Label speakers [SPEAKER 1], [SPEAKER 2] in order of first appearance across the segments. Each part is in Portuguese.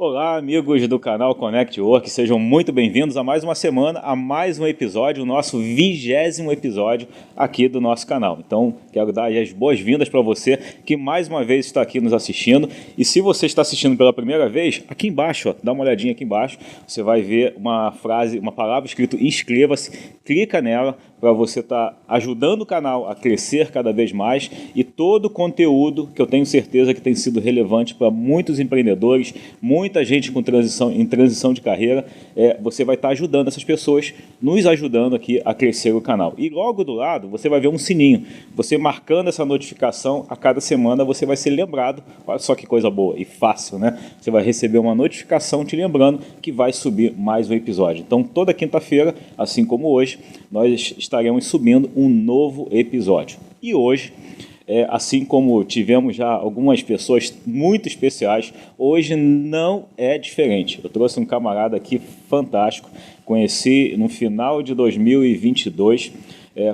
[SPEAKER 1] Olá, amigos do canal Connect Work, sejam muito bem-vindos a mais uma semana, a mais um episódio, o nosso 20º episódio aqui do nosso canal. Então, quero dar as boas-vindas para você que mais uma vez está aqui nos assistindo. E se você está assistindo pela primeira vez, aqui embaixo, ó, dá uma olhadinha aqui embaixo, você vai ver uma frase, uma palavra escrito inscreva-se, clica nela para você estar ajudando o canal a crescer cada vez mais e todo o conteúdo que eu tenho certeza que tem sido relevante para muitos empreendedores, muita gente em transição de carreira, você vai estar ajudando essas pessoas, nos ajudando aqui a crescer o canal. E logo do lado você vai ver um sininho, você marcando essa notificação, a cada semana você vai ser lembrado, olha só que coisa boa e fácil, né? Você vai receber uma notificação te lembrando que vai subir mais um episódio. Então toda quinta-feira, assim como hoje, nós estaremos subindo um novo episódio. E hoje, assim como tivemos já algumas pessoas muito especiais, hoje não é diferente. Eu trouxe um camarada aqui fantástico, conheci no final de 2022,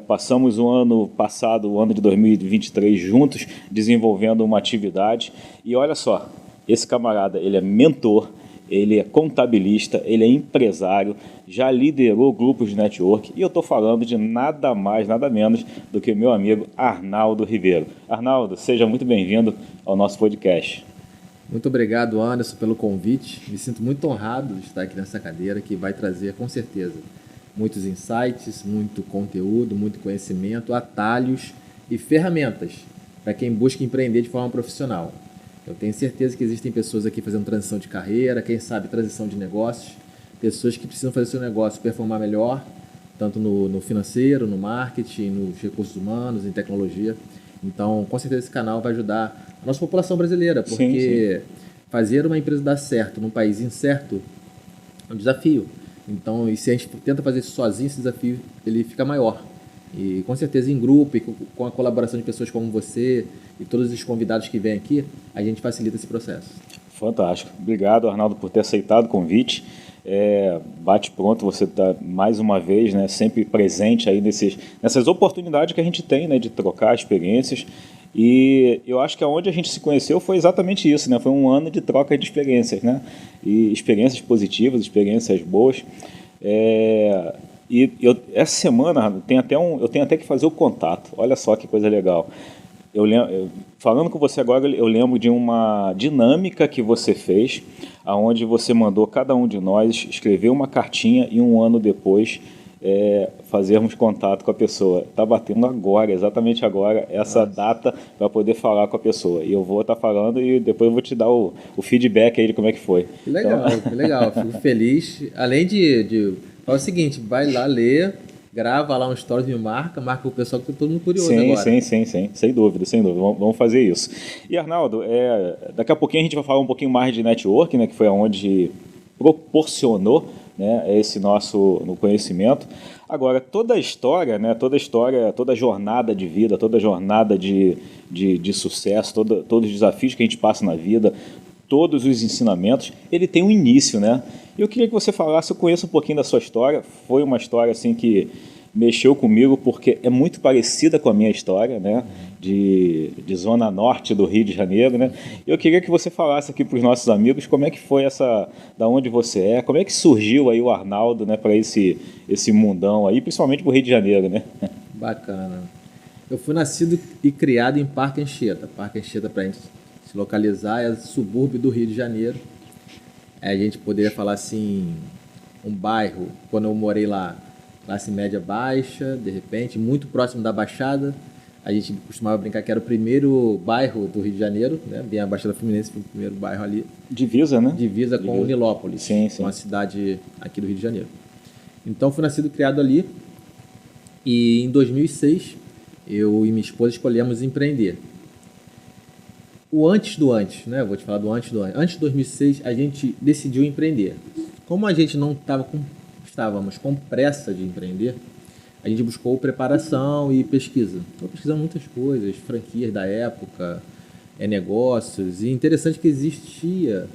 [SPEAKER 1] passamos o ano passado, o ano de 2023 juntos, desenvolvendo uma atividade. E olha só, esse camarada, ele é mentor, ele é contabilista, ele é empresário, já liderou grupos de network e eu estou falando de nada mais, nada menos do que meu amigo Arnaldo Ribeiro. Arnaldo, seja muito bem-vindo ao nosso podcast.
[SPEAKER 2] Muito obrigado, Anderson, pelo convite. Me sinto muito honrado de estar aqui nessa cadeira que vai trazer, com certeza, muitos insights, muito conteúdo, muito conhecimento, atalhos e ferramentas para quem busca empreender de forma profissional. Eu tenho certeza que existem pessoas aqui fazendo transição de carreira, quem sabe transição de negócios, pessoas que precisam fazer seu negócio performar melhor, tanto no financeiro, no marketing, nos recursos humanos, em tecnologia. Então, com certeza esse canal vai ajudar a nossa população brasileira, porque sim. Fazer uma empresa dar certo num país incerto é um desafio. Então, e se a gente tenta fazer isso sozinho, esse desafio ele fica maior. E com certeza em grupo e com a colaboração de pessoas como você e todos os convidados que vêm aqui, a gente facilita esse processo.
[SPEAKER 1] Fantástico. Obrigado, Arnaldo, por ter aceitado o convite. Bate pronto, você está mais uma vez, né, sempre presente aí nessas oportunidades que a gente tem, né, de trocar experiências. E eu acho que aonde a gente se conheceu foi exatamente isso, né? Foi um ano de troca de experiências, né? E experiências positivas, experiências boas. Essa semana eu tenho até que fazer o contato. Olha só que coisa legal. Falando com você agora, eu lembro de uma dinâmica que você fez, onde você mandou cada um de nós escrever uma cartinha e um ano depois fazermos contato com a pessoa. Está batendo agora, exatamente agora, essa data para poder falar com a pessoa. E eu vou estar falando e depois eu vou te dar o feedback aí de como é que foi.
[SPEAKER 2] Que legal, então... que legal. Fico feliz. Além de fala o seguinte, vai lá ler, grava lá um story, marca o pessoal que está todo mundo curioso agora.
[SPEAKER 1] Sim, sem dúvida. Vamos fazer isso. E Arnaldo, daqui a pouquinho a gente vai falar um pouquinho mais de network, né, que foi onde proporcionou, né, esse nosso no conhecimento. Agora, toda a história, toda jornada de vida, toda jornada de sucesso, todos os desafios que a gente passa na vida, todos os ensinamentos, ele tem um início, né? Eu queria que você falasse, eu conheço um pouquinho da sua história, foi uma história assim que mexeu comigo porque é muito parecida com a minha história, né? De zona norte do Rio de Janeiro, né? Eu queria que você falasse aqui para os nossos amigos como é que foi da onde você é, como é que surgiu aí o Arnaldo, né, para esse mundão aí, principalmente para o Rio de Janeiro, né?
[SPEAKER 2] Bacana. Eu fui nascido e criado em Parque Anchieta. Parque Anchieta, para a gente se localizar, é subúrbio do Rio de Janeiro. A gente poderia falar assim, um bairro, quando eu morei lá, classe média baixa, de repente, muito próximo da Baixada. A gente costumava brincar que era o primeiro bairro do Rio de Janeiro, né? Bem a Baixada Fluminense foi o primeiro bairro ali.
[SPEAKER 1] Divisa, né?
[SPEAKER 2] Divisa com Nilópolis,
[SPEAKER 1] sim.
[SPEAKER 2] Uma cidade aqui do Rio de Janeiro. Então, fui nascido e criado ali. E em 2006, eu e minha esposa escolhemos empreender. O antes do antes, né? Vou te falar do antes do antes. Antes de 2006, a gente decidiu empreender. Como a gente não estávamos com pressa de empreender, a gente buscou preparação e pesquisa. Então, pesquisamos muitas coisas, franquias da época, negócios. E interessante que existia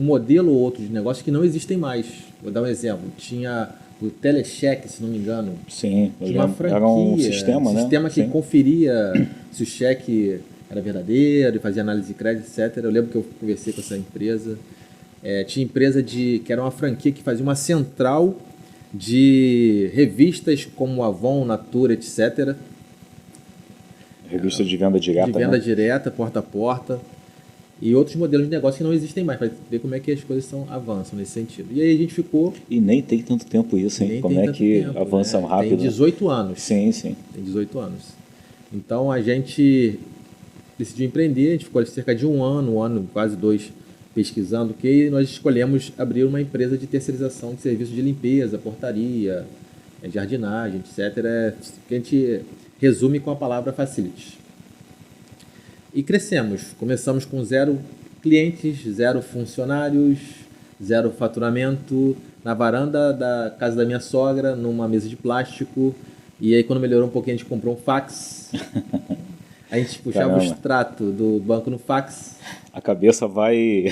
[SPEAKER 2] modelo ou outro de negócio que não existem mais. Vou dar um exemplo. Tinha o Telecheque, se não me engano.
[SPEAKER 1] Sim,
[SPEAKER 2] Tinha uma franquia,
[SPEAKER 1] era um sistema, né?
[SPEAKER 2] sistema que
[SPEAKER 1] Sim.
[SPEAKER 2] conferia se o cheque era verdadeiro e fazia análise de crédito, etc. Eu lembro que eu conversei com essa empresa. Tinha empresa que era uma franquia que fazia uma central de revistas como Avon, Natura, etc.
[SPEAKER 1] Revista de venda direta,
[SPEAKER 2] De venda
[SPEAKER 1] né?
[SPEAKER 2] direta, porta a porta. E outros modelos de negócio que não existem mais, para ver como é que as coisas avançam nesse sentido. E aí a gente ficou...
[SPEAKER 1] E nem tem tanto tempo isso, hein?
[SPEAKER 2] Nem
[SPEAKER 1] Como
[SPEAKER 2] tem
[SPEAKER 1] é
[SPEAKER 2] tanto
[SPEAKER 1] que
[SPEAKER 2] tempo,
[SPEAKER 1] avança
[SPEAKER 2] né?
[SPEAKER 1] rápido?
[SPEAKER 2] Tem 18 anos.
[SPEAKER 1] Sim, sim.
[SPEAKER 2] Tem 18 anos. Então a gente decidiu empreender, a gente ficou cerca de um ano, quase 2, pesquisando, que nós escolhemos abrir uma empresa de terceirização de serviços de limpeza, portaria, jardinagem, etc. Que a gente resume com a palavra facilities. E crescemos. Começamos com 0 clientes, 0 funcionários, 0 faturamento, na varanda da casa da minha sogra, numa mesa de plástico. E aí, quando melhorou um pouquinho, a gente comprou um fax. A gente puxava o extrato do banco no fax.
[SPEAKER 1] A cabeça vai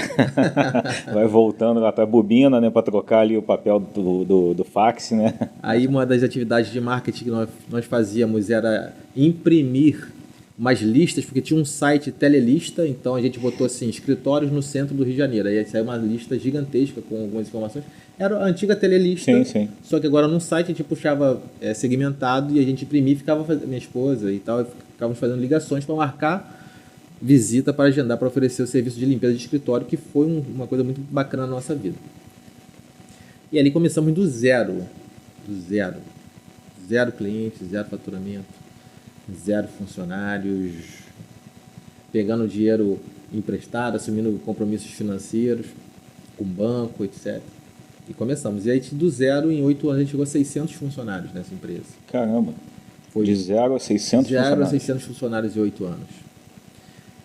[SPEAKER 1] vai voltando lá para a bobina, né, para trocar ali o papel do fax, né?
[SPEAKER 2] Aí uma das atividades de marketing que nós fazíamos era imprimir umas listas, porque tinha um site telelista, então a gente botou assim, escritórios no centro do Rio de Janeiro. Aí saiu uma lista gigantesca com algumas informações. Era a antiga telelista,
[SPEAKER 1] sim, sim.
[SPEAKER 2] Só que agora no site a gente puxava segmentado e a gente imprimia e ficava fazendo, minha esposa e tal, ficávamos fazendo ligações para marcar visita para agendar, para oferecer o serviço de limpeza de escritório, que foi uma coisa muito bacana na nossa vida. E ali começamos do zero. 0 clientes, 0 faturamento, 0 funcionários, pegando dinheiro emprestado, assumindo compromissos financeiros com banco, etc. E começamos. E aí do zero, em 8 anos, a gente chegou a 600 funcionários nessa empresa.
[SPEAKER 1] Caramba!
[SPEAKER 2] Foi
[SPEAKER 1] de 0 a 600
[SPEAKER 2] 0
[SPEAKER 1] funcionários.
[SPEAKER 2] a 600 funcionários em 8 anos.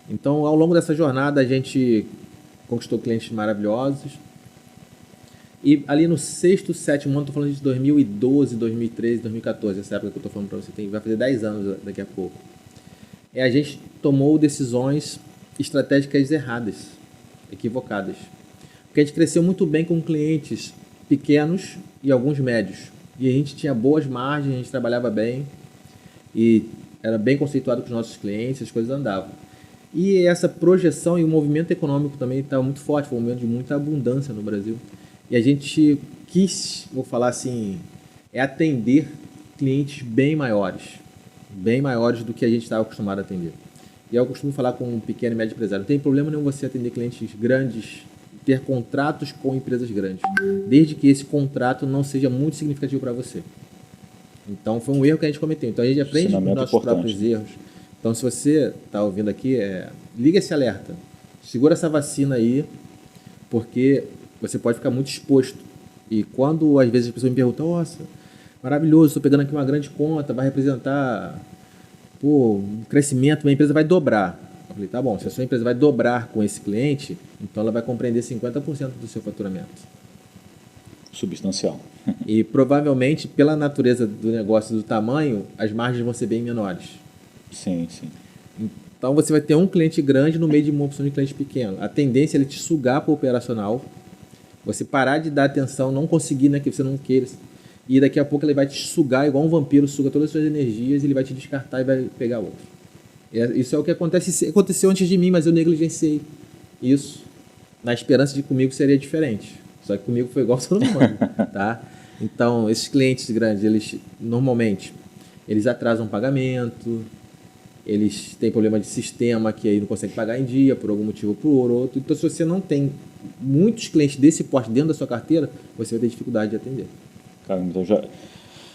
[SPEAKER 2] Então, ao longo dessa jornada, a gente conquistou clientes maravilhosos. E ali no 6º, 7º ano, estou falando de 2012, 2013, 2014, essa época que eu estou falando para você, vai fazer 10 anos daqui a pouco. A gente tomou decisões estratégicas erradas, equivocadas. Porque a gente cresceu muito bem com clientes pequenos e alguns médios. E a gente tinha boas margens, a gente trabalhava bem e era bem conceituado com os nossos clientes, as coisas andavam. E essa projeção e o movimento econômico também estava muito forte, foi um momento de muita abundância no Brasil. E a gente quis, vou falar assim, atender clientes bem maiores do que a gente estava acostumado a atender. E eu costumo falar com um pequeno e médio empresário, não tem problema nenhum você atender clientes grandes, ter contratos com empresas grandes, desde que esse contrato não seja muito significativo para você. Então foi um erro que a gente cometeu. Então a gente aprende com os nossos próprios erros. Então se você está ouvindo aqui, liga esse alerta, segura essa vacina aí, porque você pode ficar muito exposto. E quando às vezes as pessoas me perguntam, nossa, maravilhoso, estou pegando aqui uma grande conta, vai representar um crescimento, minha empresa vai dobrar. Eu falei, tá bom, se a sua empresa vai dobrar com esse cliente, então ela vai compreender 50% do seu faturamento.
[SPEAKER 1] Substancial.
[SPEAKER 2] E provavelmente, pela natureza do negócio e do tamanho, as margens vão ser bem menores.
[SPEAKER 1] Sim, sim.
[SPEAKER 2] Então você vai ter um cliente grande no meio de uma opção de cliente pequeno. A tendência é ele te sugar para o operacional, você parar de dar atenção, não conseguir, né, que você não queira. E daqui a pouco ele vai te sugar igual um vampiro, suga todas as suas energias, ele vai te descartar e vai pegar outro. Isso é o que aconteceu antes de mim, mas eu negligenciei isso, na esperança de que comigo seria diferente. Só que comigo foi igual ao ser humano, tá? Então, esses clientes grandes, eles normalmente, eles atrasam pagamento, eles têm problema de sistema que aí não conseguem pagar em dia, por algum motivo ou por outro. Então, se você não tem muitos clientes desse porte dentro da sua carteira, você vai ter dificuldade de atender.
[SPEAKER 1] Caramba, então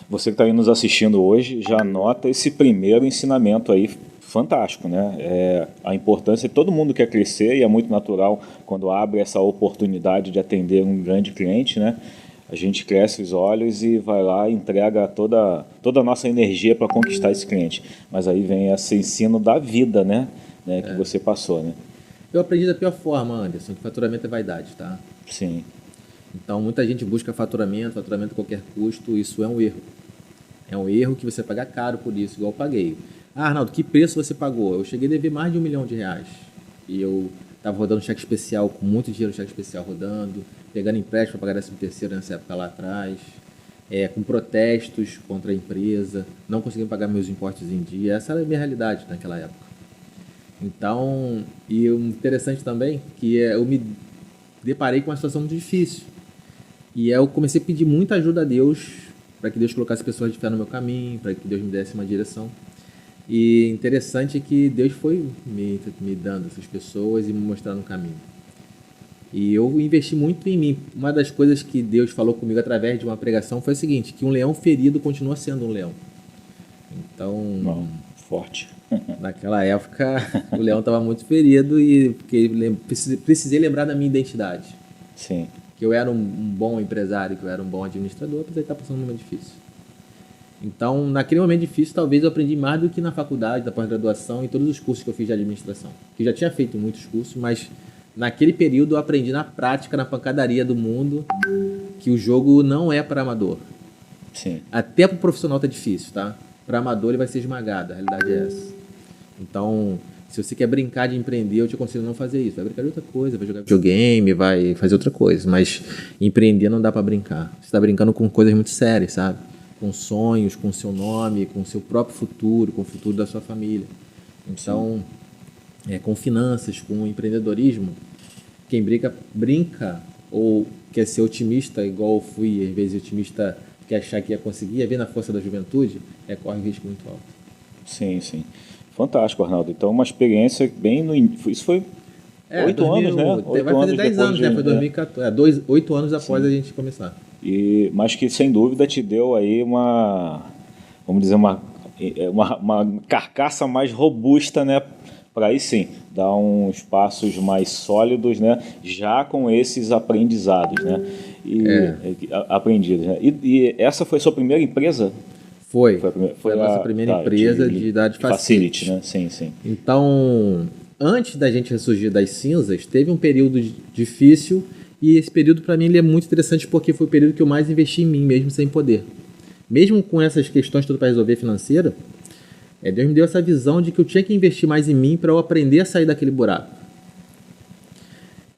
[SPEAKER 1] você que está aí nos assistindo hoje, já nota esse primeiro ensinamento aí fantástico, né? A importância, todo mundo quer crescer e é muito natural quando abre essa oportunidade de atender um grande cliente, né? A gente cresce os olhos e vai lá e entrega toda a nossa energia para conquistar esse cliente. Mas aí vem esse ensino da vida, né? Que você passou, né?
[SPEAKER 2] Eu aprendi da pior forma, Anderson, que faturamento é vaidade, tá?
[SPEAKER 1] Sim.
[SPEAKER 2] Então, muita gente busca faturamento a qualquer custo, isso é um erro. É um erro que você vai pagar caro por isso, igual eu paguei. Ah, Arnaldo, que preço você pagou? Eu cheguei a dever mais de R$1 milhão. E eu estava rodando cheque especial, com muito dinheiro cheque especial rodando, pegando empréstimo para pagar 13º nessa época lá atrás, com protestos contra a empresa, não conseguindo pagar meus impostos em dia. Essa era a minha realidade naquela época. Então, e o interessante também que eu me deparei com uma situação muito difícil. E eu comecei a pedir muita ajuda a Deus, para que Deus colocasse pessoas de fé no meu caminho, para que Deus me desse uma direção. E interessante que Deus foi me dando essas pessoas e me mostrando o caminho. E eu investi muito em mim. Uma das coisas que Deus falou comigo através de uma pregação foi o seguinte, que um leão ferido continua sendo um leão. Então,
[SPEAKER 1] forte.
[SPEAKER 2] Naquela época, o leão estava muito ferido e precisei lembrar da minha identidade.
[SPEAKER 1] Sim.
[SPEAKER 2] Que eu era um bom empresário, que eu era um bom administrador, apesar de estar passando um momento difícil. Então, naquele momento difícil, talvez eu aprendi mais do que na faculdade, na pós-graduação e todos os cursos que eu fiz de administração. Eu já tinha feito muitos cursos, mas naquele período eu aprendi na prática, na pancadaria do mundo, que o jogo não é para amador.
[SPEAKER 1] Sim.
[SPEAKER 2] Até para o profissional tá difícil, tá? Para amador ele vai ser esmagado, a realidade é essa. Então, se você quer brincar de empreender, eu te aconselho não fazer isso. Vai brincar de outra coisa, vai jogar videogame, vai fazer outra coisa. Mas empreender não dá para brincar. Você está brincando com coisas muito sérias, sabe? Com sonhos, com seu nome, com seu próprio futuro, com o futuro da sua família. Então, com finanças, com empreendedorismo, quem brinca ou quer ser otimista, igual eu fui, às vezes otimista, quer achar que ia conseguir, ver na força da juventude, corre um risco muito alto.
[SPEAKER 1] Sim, sim. Fantástico, Arnaldo. Então, uma experiência bem no início. Isso foi 8 anos, né? 8
[SPEAKER 2] vai fazer 10 anos, né? Foi 2014. 8 anos após a gente começar.
[SPEAKER 1] Mas que, sem dúvida, te deu aí vamos dizer, uma carcaça mais robusta, né? Para aí sim, dar uns passos mais sólidos, né? Já com esses aprendizados, né? Aprendidos, né? E essa foi a sua primeira empresa?
[SPEAKER 2] Foi a nossa primeira empresa de Facility,
[SPEAKER 1] né? Sim, sim.
[SPEAKER 2] Então, antes da gente ressurgir das cinzas, teve um período difícil e esse período para mim ele é muito interessante porque foi o período que eu mais investi em mim mesmo sem poder. Mesmo com essas questões todas para resolver financeira, Deus me deu essa visão de que eu tinha que investir mais em mim para eu aprender a sair daquele buraco.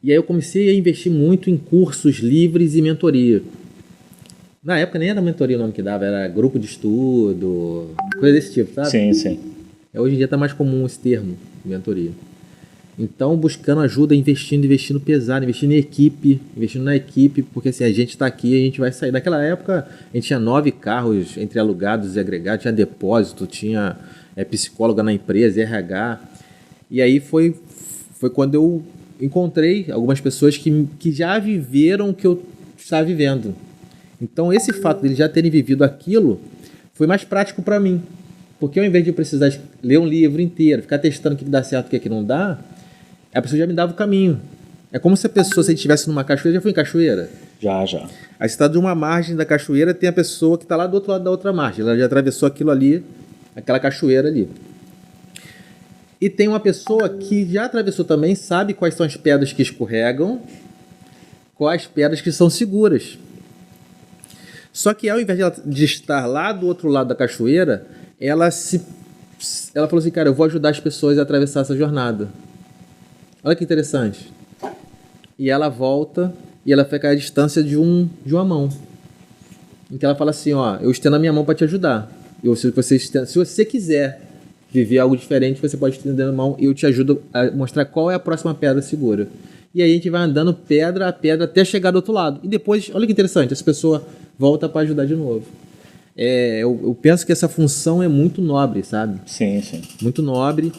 [SPEAKER 2] E aí eu comecei a investir muito em cursos livres e mentoria. Na época nem era mentoria o nome que dava, era grupo de estudo, coisa desse tipo, sabe?
[SPEAKER 1] Sim, sim.
[SPEAKER 2] Hoje em dia está mais comum esse termo, mentoria. Então, buscando ajuda, investindo pesado, investindo na equipe, porque assim, a gente está aqui, a gente vai sair. Naquela época, a gente tinha 9 carros entre alugados e agregados, tinha depósito, tinha psicóloga na empresa, RH. E aí foi quando eu encontrei algumas pessoas que já viveram o que eu estava vivendo. Então, esse fato de eles já terem vivido aquilo foi mais prático para mim. Porque ao invés de eu precisar ler um livro inteiro, ficar testando o que dá certo e o que não dá, a pessoa já me dava o caminho. É como se a pessoa, se a gente estivesse numa cachoeira, já foi em cachoeira?
[SPEAKER 1] Já.
[SPEAKER 2] Aí você está de uma margem da cachoeira, tem a pessoa que está lá do outro lado da outra margem. Ela já atravessou aquilo ali, aquela cachoeira ali. E tem uma pessoa que já atravessou também, sabe quais são as pedras que escorregam, quais pedras que são seguras. Só que ao invés de estar lá do outro lado da cachoeira, ela falou assim, cara, eu vou ajudar as pessoas a atravessar essa jornada. Olha que interessante. E ela volta e ela fica à distância de uma mão. Então ela fala assim, eu estendo a minha mão para te ajudar. Se você quiser viver algo diferente, você pode estender a mão e eu te ajudo a mostrar qual é a próxima pedra segura. E aí a gente vai andando pedra a pedra até chegar do outro lado. E depois, olha que interessante, essa pessoa volta para ajudar de novo. Eu penso que essa função é muito nobre, sabe?
[SPEAKER 1] Sim, sim.
[SPEAKER 2] Muito nobre.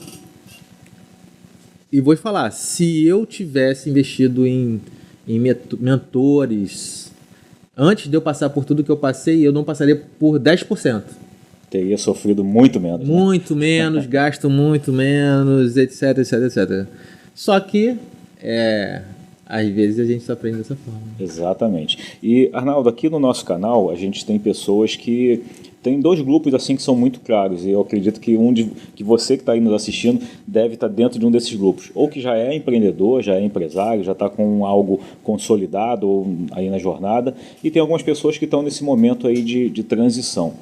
[SPEAKER 2] E vou te falar, se eu tivesse investido em mentores, antes de eu passar por tudo que eu passei, eu não passaria por 10%.
[SPEAKER 1] Teria sofrido muito menos.
[SPEAKER 2] Muito menos, gasto muito menos, etc. Só que, às vezes a gente só aprende dessa forma.
[SPEAKER 1] Exatamente. E, Arnaldo, aqui no nosso canal, a gente tem pessoas que... Tem 2 grupos assim que são muito claros, e eu acredito que que você que está aí nos assistindo deve estar dentro de um desses grupos. Ou que já é empreendedor, já é empresário, já está com algo consolidado ou aí na jornada, e tem algumas pessoas que estão nesse momento aí de transição.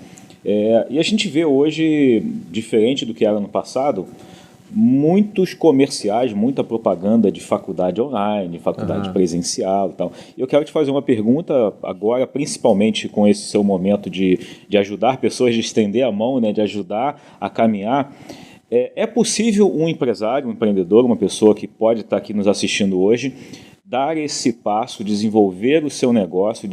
[SPEAKER 1] E a gente vê hoje, diferente do que era no passado, muitos comerciais, muita propaganda de faculdade online, faculdade presencial e tal. Eu quero te fazer uma pergunta agora, principalmente com esse seu momento de ajudar pessoas, de estender a mão, né, de ajudar a caminhar. É possível um empresário, um empreendedor, uma pessoa que pode estar aqui nos assistindo hoje, dar esse passo, desenvolver o seu negócio,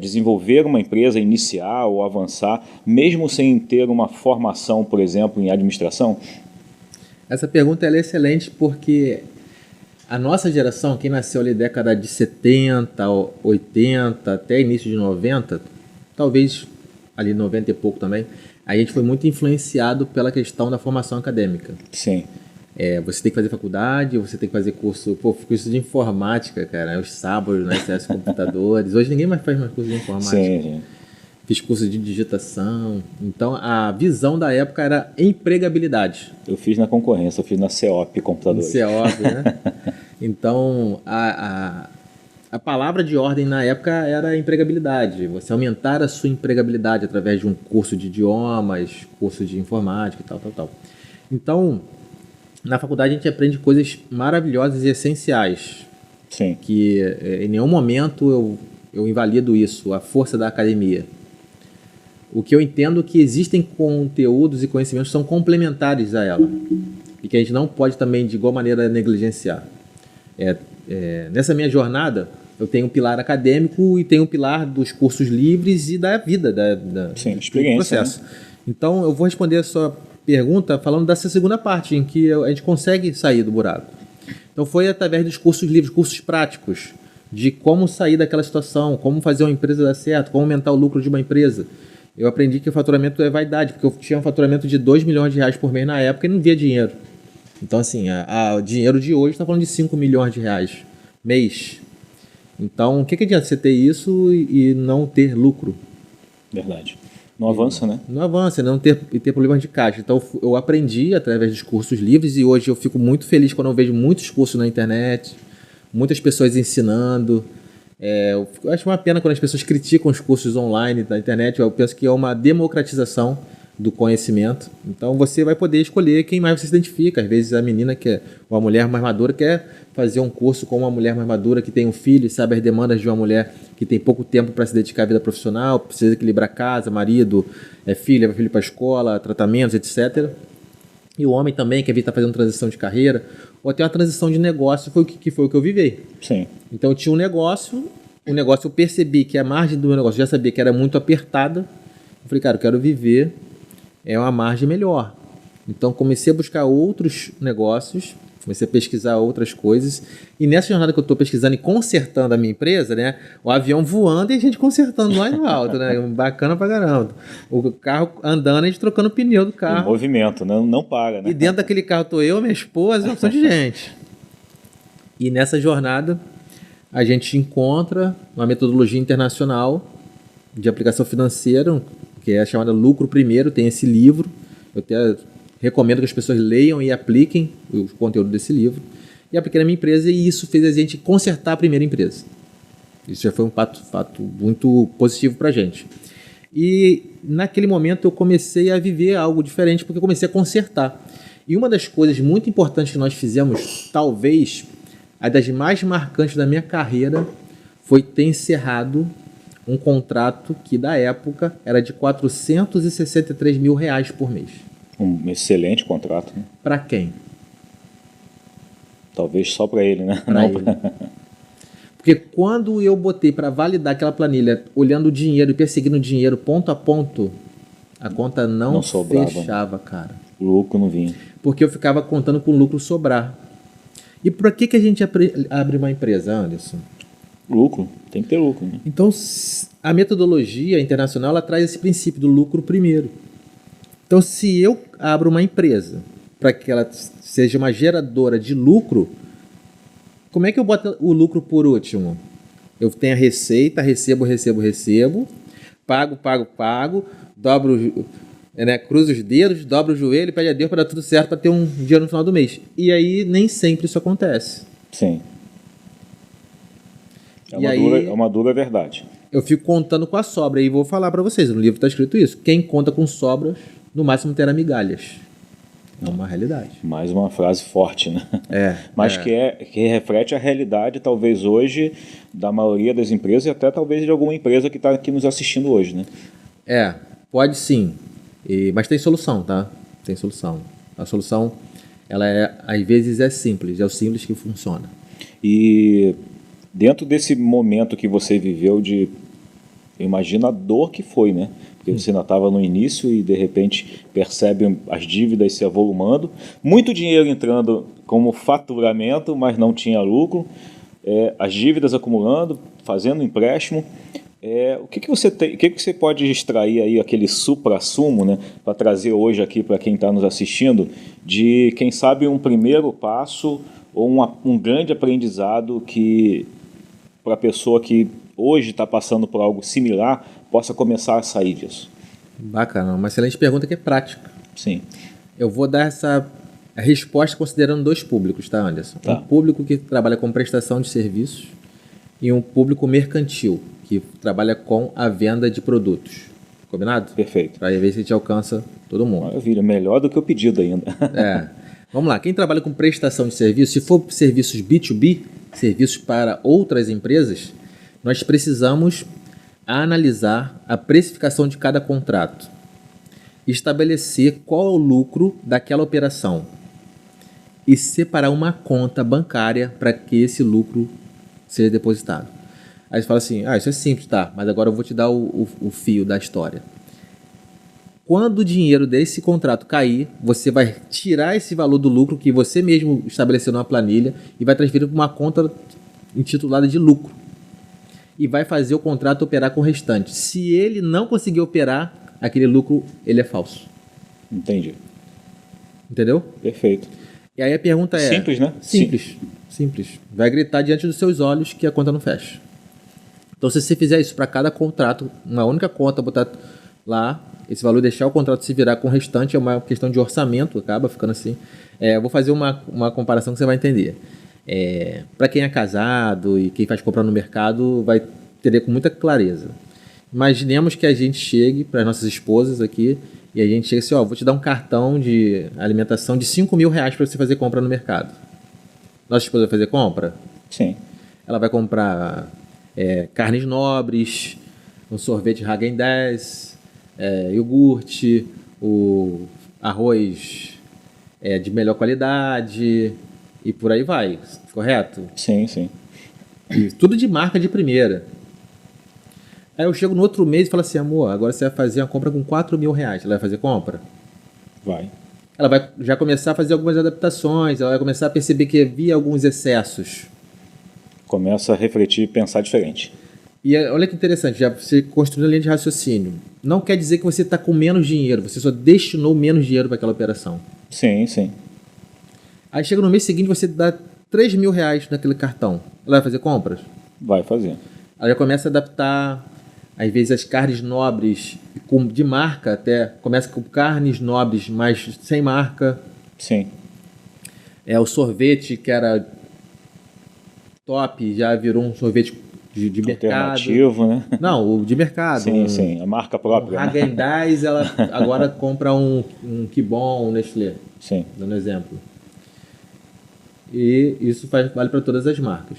[SPEAKER 1] desenvolver uma empresa, iniciar ou avançar, mesmo sem ter uma formação, por exemplo, em administração?
[SPEAKER 2] Essa pergunta é excelente porque a nossa geração, quem nasceu ali década de 70, 80, até início de 90, talvez ali 90 e pouco também, a gente foi muito influenciado pela questão da formação acadêmica.
[SPEAKER 1] Sim.
[SPEAKER 2] Você tem que fazer faculdade, você tem que fazer curso de informática, cara, os sábados, né, CS computadores. Hoje ninguém mais faz mais curso de informática.
[SPEAKER 1] Sim.
[SPEAKER 2] Fiz curso de digitação. Então, a visão da época era empregabilidade.
[SPEAKER 1] Eu fiz na concorrência, eu fiz na CEOP Computadores.
[SPEAKER 2] CEOP, né? Então, a palavra de ordem na época era empregabilidade. Você aumentar a sua empregabilidade através de um curso de idiomas, curso de informática e tal. Então, na faculdade a gente aprende coisas maravilhosas e essenciais.
[SPEAKER 1] Sim.
[SPEAKER 2] Que em nenhum momento eu invalido isso, a força da academia. O que eu entendo é que existem conteúdos e conhecimentos que são complementares a ela e que a gente não pode também, de igual maneira, negligenciar. Nessa minha jornada, eu tenho um pilar acadêmico e tenho um pilar dos cursos livres e da vida,
[SPEAKER 1] Sim,
[SPEAKER 2] do
[SPEAKER 1] experiência,
[SPEAKER 2] processo.
[SPEAKER 1] Né?
[SPEAKER 2] Então, eu vou responder a sua pergunta falando dessa segunda parte, em que a gente consegue sair do buraco. Então, foi através dos cursos livres, cursos práticos, de como sair daquela situação, como fazer uma empresa dar certo, como aumentar o lucro de uma empresa. Eu aprendi que o faturamento é vaidade, porque eu tinha um faturamento de 2 milhões de reais por mês na época e não via dinheiro. Então, assim, o dinheiro de hoje está falando de 5 milhões de reais mês. Então, o que adianta você ter isso e não ter lucro?
[SPEAKER 1] Verdade. Não avança, né?
[SPEAKER 2] Não avança, não ter problemas de caixa. Então, eu aprendi através dos cursos livres e hoje eu fico muito feliz quando eu vejo muitos cursos na internet, muitas pessoas ensinando. Eu acho uma pena quando as pessoas criticam os cursos online da internet. Eu penso que é uma democratização do conhecimento. Então você vai poder escolher quem mais você se identifica. Às vezes a menina ou a mulher mais madura quer fazer um curso com uma mulher mais madura que tem um filho e sabe as demandas de uma mulher que tem pouco tempo para se dedicar à vida profissional, precisa equilibrar casa, marido, filho, leva filho para a escola, tratamentos, etc. E o homem também quer estar fazendo transição de carreira ou até uma transição de negócio, que foi o que eu vivei.
[SPEAKER 1] Sim.
[SPEAKER 2] Então eu tinha um negócio eu percebi que a margem do meu negócio, já sabia que era muito apertada. Eu falei, cara, eu quero viver uma margem melhor. Então comecei a buscar outros negócios, comecei a pesquisar outras coisas. E nessa jornada que eu estou pesquisando e consertando a minha empresa, né, o avião voando e a gente consertando lá no alto, né, bacana pra caramba. O carro andando, a gente trocando o pneu do carro.
[SPEAKER 1] O movimento, não para, né?
[SPEAKER 2] E dentro daquele carro estou eu, minha esposa, uma opção de gente. E nessa jornada a gente encontra uma metodologia internacional de aplicação financeira, que é chamada Lucro Primeiro. Tem esse livro, eu até recomendo que as pessoas leiam e apliquem o conteúdo desse livro. E apliquei na minha empresa e isso fez a gente consertar a primeira empresa. Isso já foi um fato muito positivo para a gente. E naquele momento eu comecei a viver algo diferente, porque eu comecei a consertar. E uma das coisas muito importantes que nós fizemos, talvez a das mais marcantes da minha carreira, foi ter encerrado um contrato que, da época, era de R$463 mil por mês.
[SPEAKER 1] Um excelente contrato. Né?
[SPEAKER 2] Para quem?
[SPEAKER 1] Talvez só para ele, né?
[SPEAKER 2] Para ele. Porque quando eu botei para validar aquela planilha, olhando o dinheiro e perseguindo o dinheiro ponto a ponto, a conta não fechava, cara.
[SPEAKER 1] O lucro não vinha.
[SPEAKER 2] Porque eu ficava contando com o lucro sobrar. E por que a gente abre uma empresa, Anderson?
[SPEAKER 1] Lucro, tem que ter lucro. Né?
[SPEAKER 2] Então, a metodologia internacional ela traz esse princípio do lucro primeiro. Então, se eu abro uma empresa para que ela seja uma geradora de lucro, como é que eu boto o lucro por último? Eu tenho a receita, recebo, pago, dobro, cruzo os dedos, dobro o joelho, pede a Deus para dar tudo certo, para ter um dinheiro no final do mês. E aí, nem sempre isso acontece.
[SPEAKER 1] Sim. É uma dura verdade.
[SPEAKER 2] Eu fico contando com a sobra. E vou falar para vocês, no livro está escrito isso. Quem conta com sobras, no máximo terá migalhas. É uma realidade.
[SPEAKER 1] Mais uma frase forte, né? Mas
[SPEAKER 2] é.
[SPEAKER 1] que reflete a realidade, talvez hoje, da maioria das empresas e até talvez de alguma empresa que está aqui nos assistindo hoje, né?
[SPEAKER 2] Pode sim. Mas tem solução, tá? Tem solução. A solução, ela às vezes é simples, é o simples que funciona.
[SPEAKER 1] E dentro desse momento que você viveu imagina a dor que foi, né? Porque você ainda estava no início e de repente percebe as dívidas se avolumando, muito dinheiro entrando como faturamento, mas não tinha lucro, as dívidas acumulando, fazendo empréstimo. O que você tem, o que você pode extrair aí, aquele supra-sumo, né, para trazer hoje aqui para quem está nos assistindo, de quem sabe um primeiro passo ou um grande aprendizado que para a pessoa que hoje está passando por algo similar possa começar a sair disso?
[SPEAKER 2] Bacana, uma excelente pergunta que é prática.
[SPEAKER 1] Sim.
[SPEAKER 2] Eu vou dar essa resposta considerando dois públicos, tá, Anderson?
[SPEAKER 1] Tá.
[SPEAKER 2] Um público que trabalha com prestação de serviços e um público mercantil, que trabalha com a venda de produtos. Combinado?
[SPEAKER 1] Perfeito.
[SPEAKER 2] Para ver se a gente alcança todo mundo.
[SPEAKER 1] Maravilha, melhor do que o pedido ainda.
[SPEAKER 2] Vamos lá, quem trabalha com prestação de serviços, se for serviços B2B, serviços para outras empresas, nós precisamos analisar a precificação de cada contrato, estabelecer qual é o lucro daquela operação e separar uma conta bancária para que esse lucro seja depositado. Aí você fala assim, isso é simples, tá, mas agora eu vou te dar o fio da história. Quando o dinheiro desse contrato cair, você vai tirar esse valor do lucro que você mesmo estabeleceu numa planilha e vai transferir para uma conta intitulada de lucro. E vai fazer o contrato operar com o restante. Se ele não conseguir operar, aquele lucro, ele é falso.
[SPEAKER 1] Entendi.
[SPEAKER 2] Entendeu?
[SPEAKER 1] Perfeito.
[SPEAKER 2] E aí a pergunta é...
[SPEAKER 1] Simples, né?
[SPEAKER 2] Simples. Vai gritar diante dos seus olhos que a conta não fecha. Então, se você fizer isso para cada contrato, uma única conta, botar lá, esse valor, deixar o contrato se virar com o restante, é uma questão de orçamento, acaba ficando assim. Eu vou fazer uma comparação que você vai entender. Para quem é casado e quem faz compra no mercado, vai entender com muita clareza. Imaginemos que a gente chegue para as nossas esposas aqui e a gente chega assim, vou te dar um cartão de alimentação de R$5.000 para você fazer compra no mercado. Nossa esposa vai fazer compra?
[SPEAKER 1] Sim.
[SPEAKER 2] Ela vai comprar carnes nobres, um sorvete Häagen-Dazs, iogurte, o arroz de melhor qualidade e por aí vai, correto?
[SPEAKER 1] Sim, sim.
[SPEAKER 2] E tudo de marca de primeira. Aí eu chego no outro mês e falo assim, amor, agora você vai fazer uma compra com R$4.000. Ela vai fazer compra?
[SPEAKER 1] Vai.
[SPEAKER 2] Ela vai já começar a fazer algumas adaptações, ela vai começar a perceber que havia alguns excessos.
[SPEAKER 1] Começa a refletir e pensar diferente.
[SPEAKER 2] E olha que interessante, já você construiu a linha de raciocínio. Não quer dizer que você está com menos dinheiro, você só destinou menos dinheiro para aquela operação.
[SPEAKER 1] Sim, sim.
[SPEAKER 2] Aí chega no mês seguinte, você dá R$3.000 naquele cartão. Ela vai fazer compras?
[SPEAKER 1] Vai fazer.
[SPEAKER 2] Ela já começa a adaptar, às vezes, as carnes nobres, de marca até. Começa com carnes nobres, mas sem marca.
[SPEAKER 1] Sim.
[SPEAKER 2] O sorvete, que era top, já virou um sorvete de mercado.
[SPEAKER 1] Alternativo, né?
[SPEAKER 2] Não, o de mercado.
[SPEAKER 1] Sim, a marca própria.
[SPEAKER 2] Häagen-Dazs, ela agora compra um Kibon, um Nestlé.
[SPEAKER 1] Sim.
[SPEAKER 2] Dando exemplo. E isso vale para todas as marcas.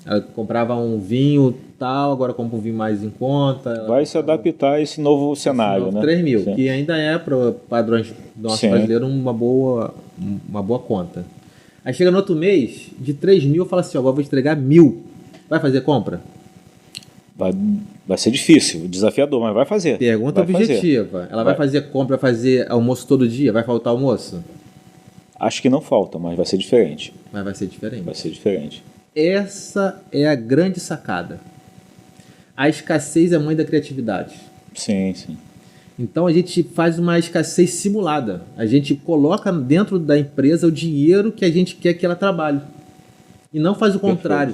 [SPEAKER 2] Ela comprava um vinho tal, agora compra um vinho mais em conta.
[SPEAKER 1] Vai se adaptar a esse novo cenário, né?
[SPEAKER 2] 3 mil,
[SPEAKER 1] Sim.
[SPEAKER 2] que ainda é para padrões do nosso brasileiro uma boa conta. Aí chega no outro mês, de 3 mil, eu falo assim, agora vou entregar 1.000. Vai fazer compra?
[SPEAKER 1] Vai ser difícil, desafiador, mas vai fazer.
[SPEAKER 2] Pergunta objetiva. Ela vai fazer compra, vai fazer almoço todo dia? Vai faltar almoço?
[SPEAKER 1] Acho que não falta, mas vai ser diferente.
[SPEAKER 2] Mas vai ser diferente.
[SPEAKER 1] Vai ser diferente.
[SPEAKER 2] Essa é a grande sacada. A escassez é a mãe da criatividade.
[SPEAKER 1] Sim, sim.
[SPEAKER 2] Então a gente faz uma escassez simulada. A gente coloca dentro da empresa o dinheiro que a gente quer que ela trabalhe. E não faz o contrário.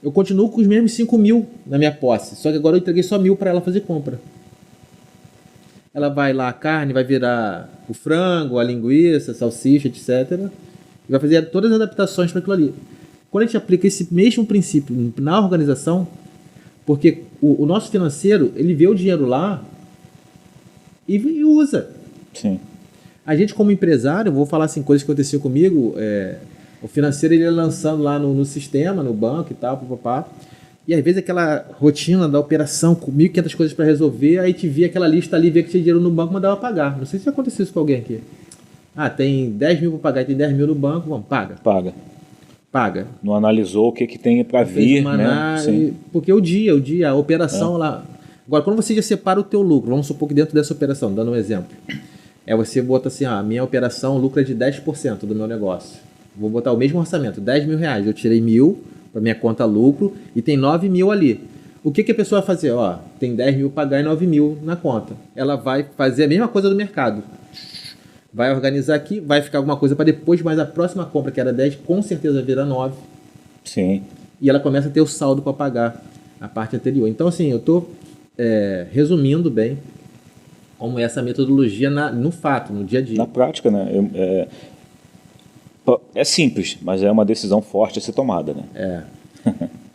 [SPEAKER 2] Eu continuo com os mesmos 5.000 na minha posse. Só que agora eu entreguei só 1.000 para ela fazer compra. Ela vai lá, a carne vai virar o frango, a linguiça, a salsicha, etc. E vai fazer todas as adaptações para aquilo ali. Quando a gente aplica esse mesmo princípio na organização, porque o nosso financeiro, ele vê o dinheiro lá e usa.
[SPEAKER 1] Sim.
[SPEAKER 2] A gente, como empresário, vou falar assim, coisas que aconteciam comigo, o financeiro ele ia lançando lá no sistema, no banco e tal, papapá. E às vezes aquela rotina da operação com 1.500 coisas para resolver, aí te via aquela lista ali, via que tinha dinheiro no banco, mandava pagar. Não sei se aconteceu isso com alguém aqui. Ah, tem 10 mil para pagar, tem 10 mil no banco, vamos, paga. Paga.
[SPEAKER 1] Não analisou o que tem para vir, né?
[SPEAKER 2] Sim. Porque o dia, a operação lá... Agora, quando você já separa o teu lucro, vamos supor que dentro dessa operação, dando um exemplo, você bota assim, a minha operação, o lucro é de 10% do meu negócio. Vou botar o mesmo orçamento, 10 mil reais. Eu tirei 1.000 para minha conta lucro e tem 9 mil ali. O que a pessoa vai fazer? Tem 10 mil para pagar e 9 mil na conta. Ela vai fazer a mesma coisa do mercado. Vai organizar aqui, vai ficar alguma coisa para depois, mas a próxima compra, que era 10, com certeza vira 9.
[SPEAKER 1] Sim.
[SPEAKER 2] E ela começa a ter o saldo para pagar a parte anterior. Então, assim, eu estou resumindo bem como é essa metodologia no fato, no dia a dia.
[SPEAKER 1] Na prática, né? É simples, mas é uma decisão forte a ser tomada, né?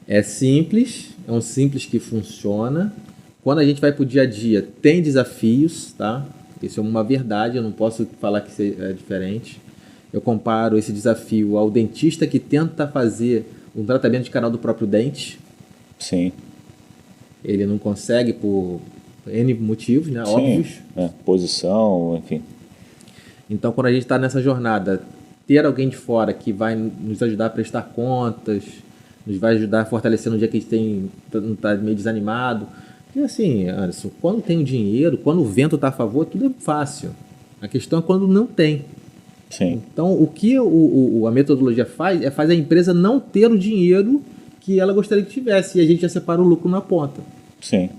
[SPEAKER 2] É simples, é um simples que funciona. Quando a gente vai para o dia a dia, tem desafios, tá? Isso é uma verdade, eu não posso falar que isso é diferente. Eu comparo esse desafio ao dentista que tenta fazer um tratamento de canal do próprio dente.
[SPEAKER 1] Sim.
[SPEAKER 2] Ele não consegue por N motivos, né?
[SPEAKER 1] Sim,
[SPEAKER 2] óbvios.
[SPEAKER 1] Posição, enfim. Então,
[SPEAKER 2] quando a gente está nessa jornada, ter alguém de fora que vai nos ajudar a prestar contas, nos vai ajudar a fortalecer no dia que a gente está meio desanimado. E assim, Anderson, quando tem o dinheiro, quando o vento está a favor, tudo é fácil. A questão é quando não tem.
[SPEAKER 1] Sim.
[SPEAKER 2] Então, o que a metodologia faz a empresa não ter o dinheiro que ela gostaria que tivesse, e a gente já separa o lucro na ponta.
[SPEAKER 1] Sim.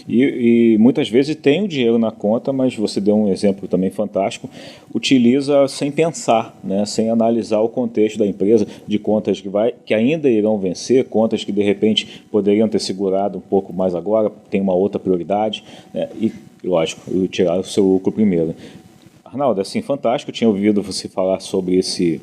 [SPEAKER 1] E muitas vezes tem o dinheiro na conta, mas você deu um exemplo também fantástico, utiliza sem pensar, né? Sem analisar o contexto da empresa, de contas que ainda irão vencer, contas que de repente poderiam ter segurado um pouco mais agora, tem uma outra prioridade, né? E, lógico, tirar o seu lucro primeiro. Arnaldo, assim, fantástico, eu tinha ouvido você falar sobre esse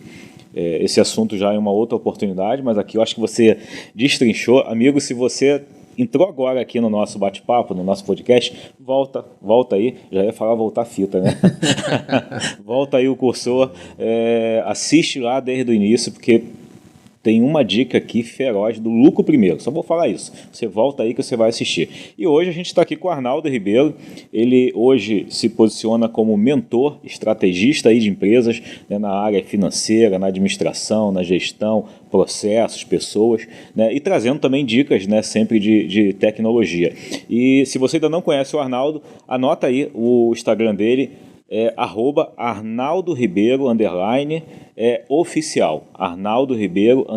[SPEAKER 1] assunto já em uma outra oportunidade, mas aqui eu acho que você destrinchou. Amigo, se você entrou agora aqui no nosso bate-papo, no nosso podcast, volta aí, já ia falar voltar a fita, né? Volta aí o cursor, assiste lá desde o início, porque tem uma dica aqui feroz do lucro primeiro, só vou falar isso, você volta aí que você vai assistir. E hoje a gente está aqui com o Arnaldo Ribeiro, ele hoje se posiciona como mentor, estrategista aí de empresas, né, na área financeira, na administração, na gestão, processos, pessoas, né, e trazendo também dicas, né, sempre de tecnologia. E se você ainda não conhece o Arnaldo, anota aí o Instagram dele, @Arnaldo Ribeiro _oficial. Arnaldo Ribeiro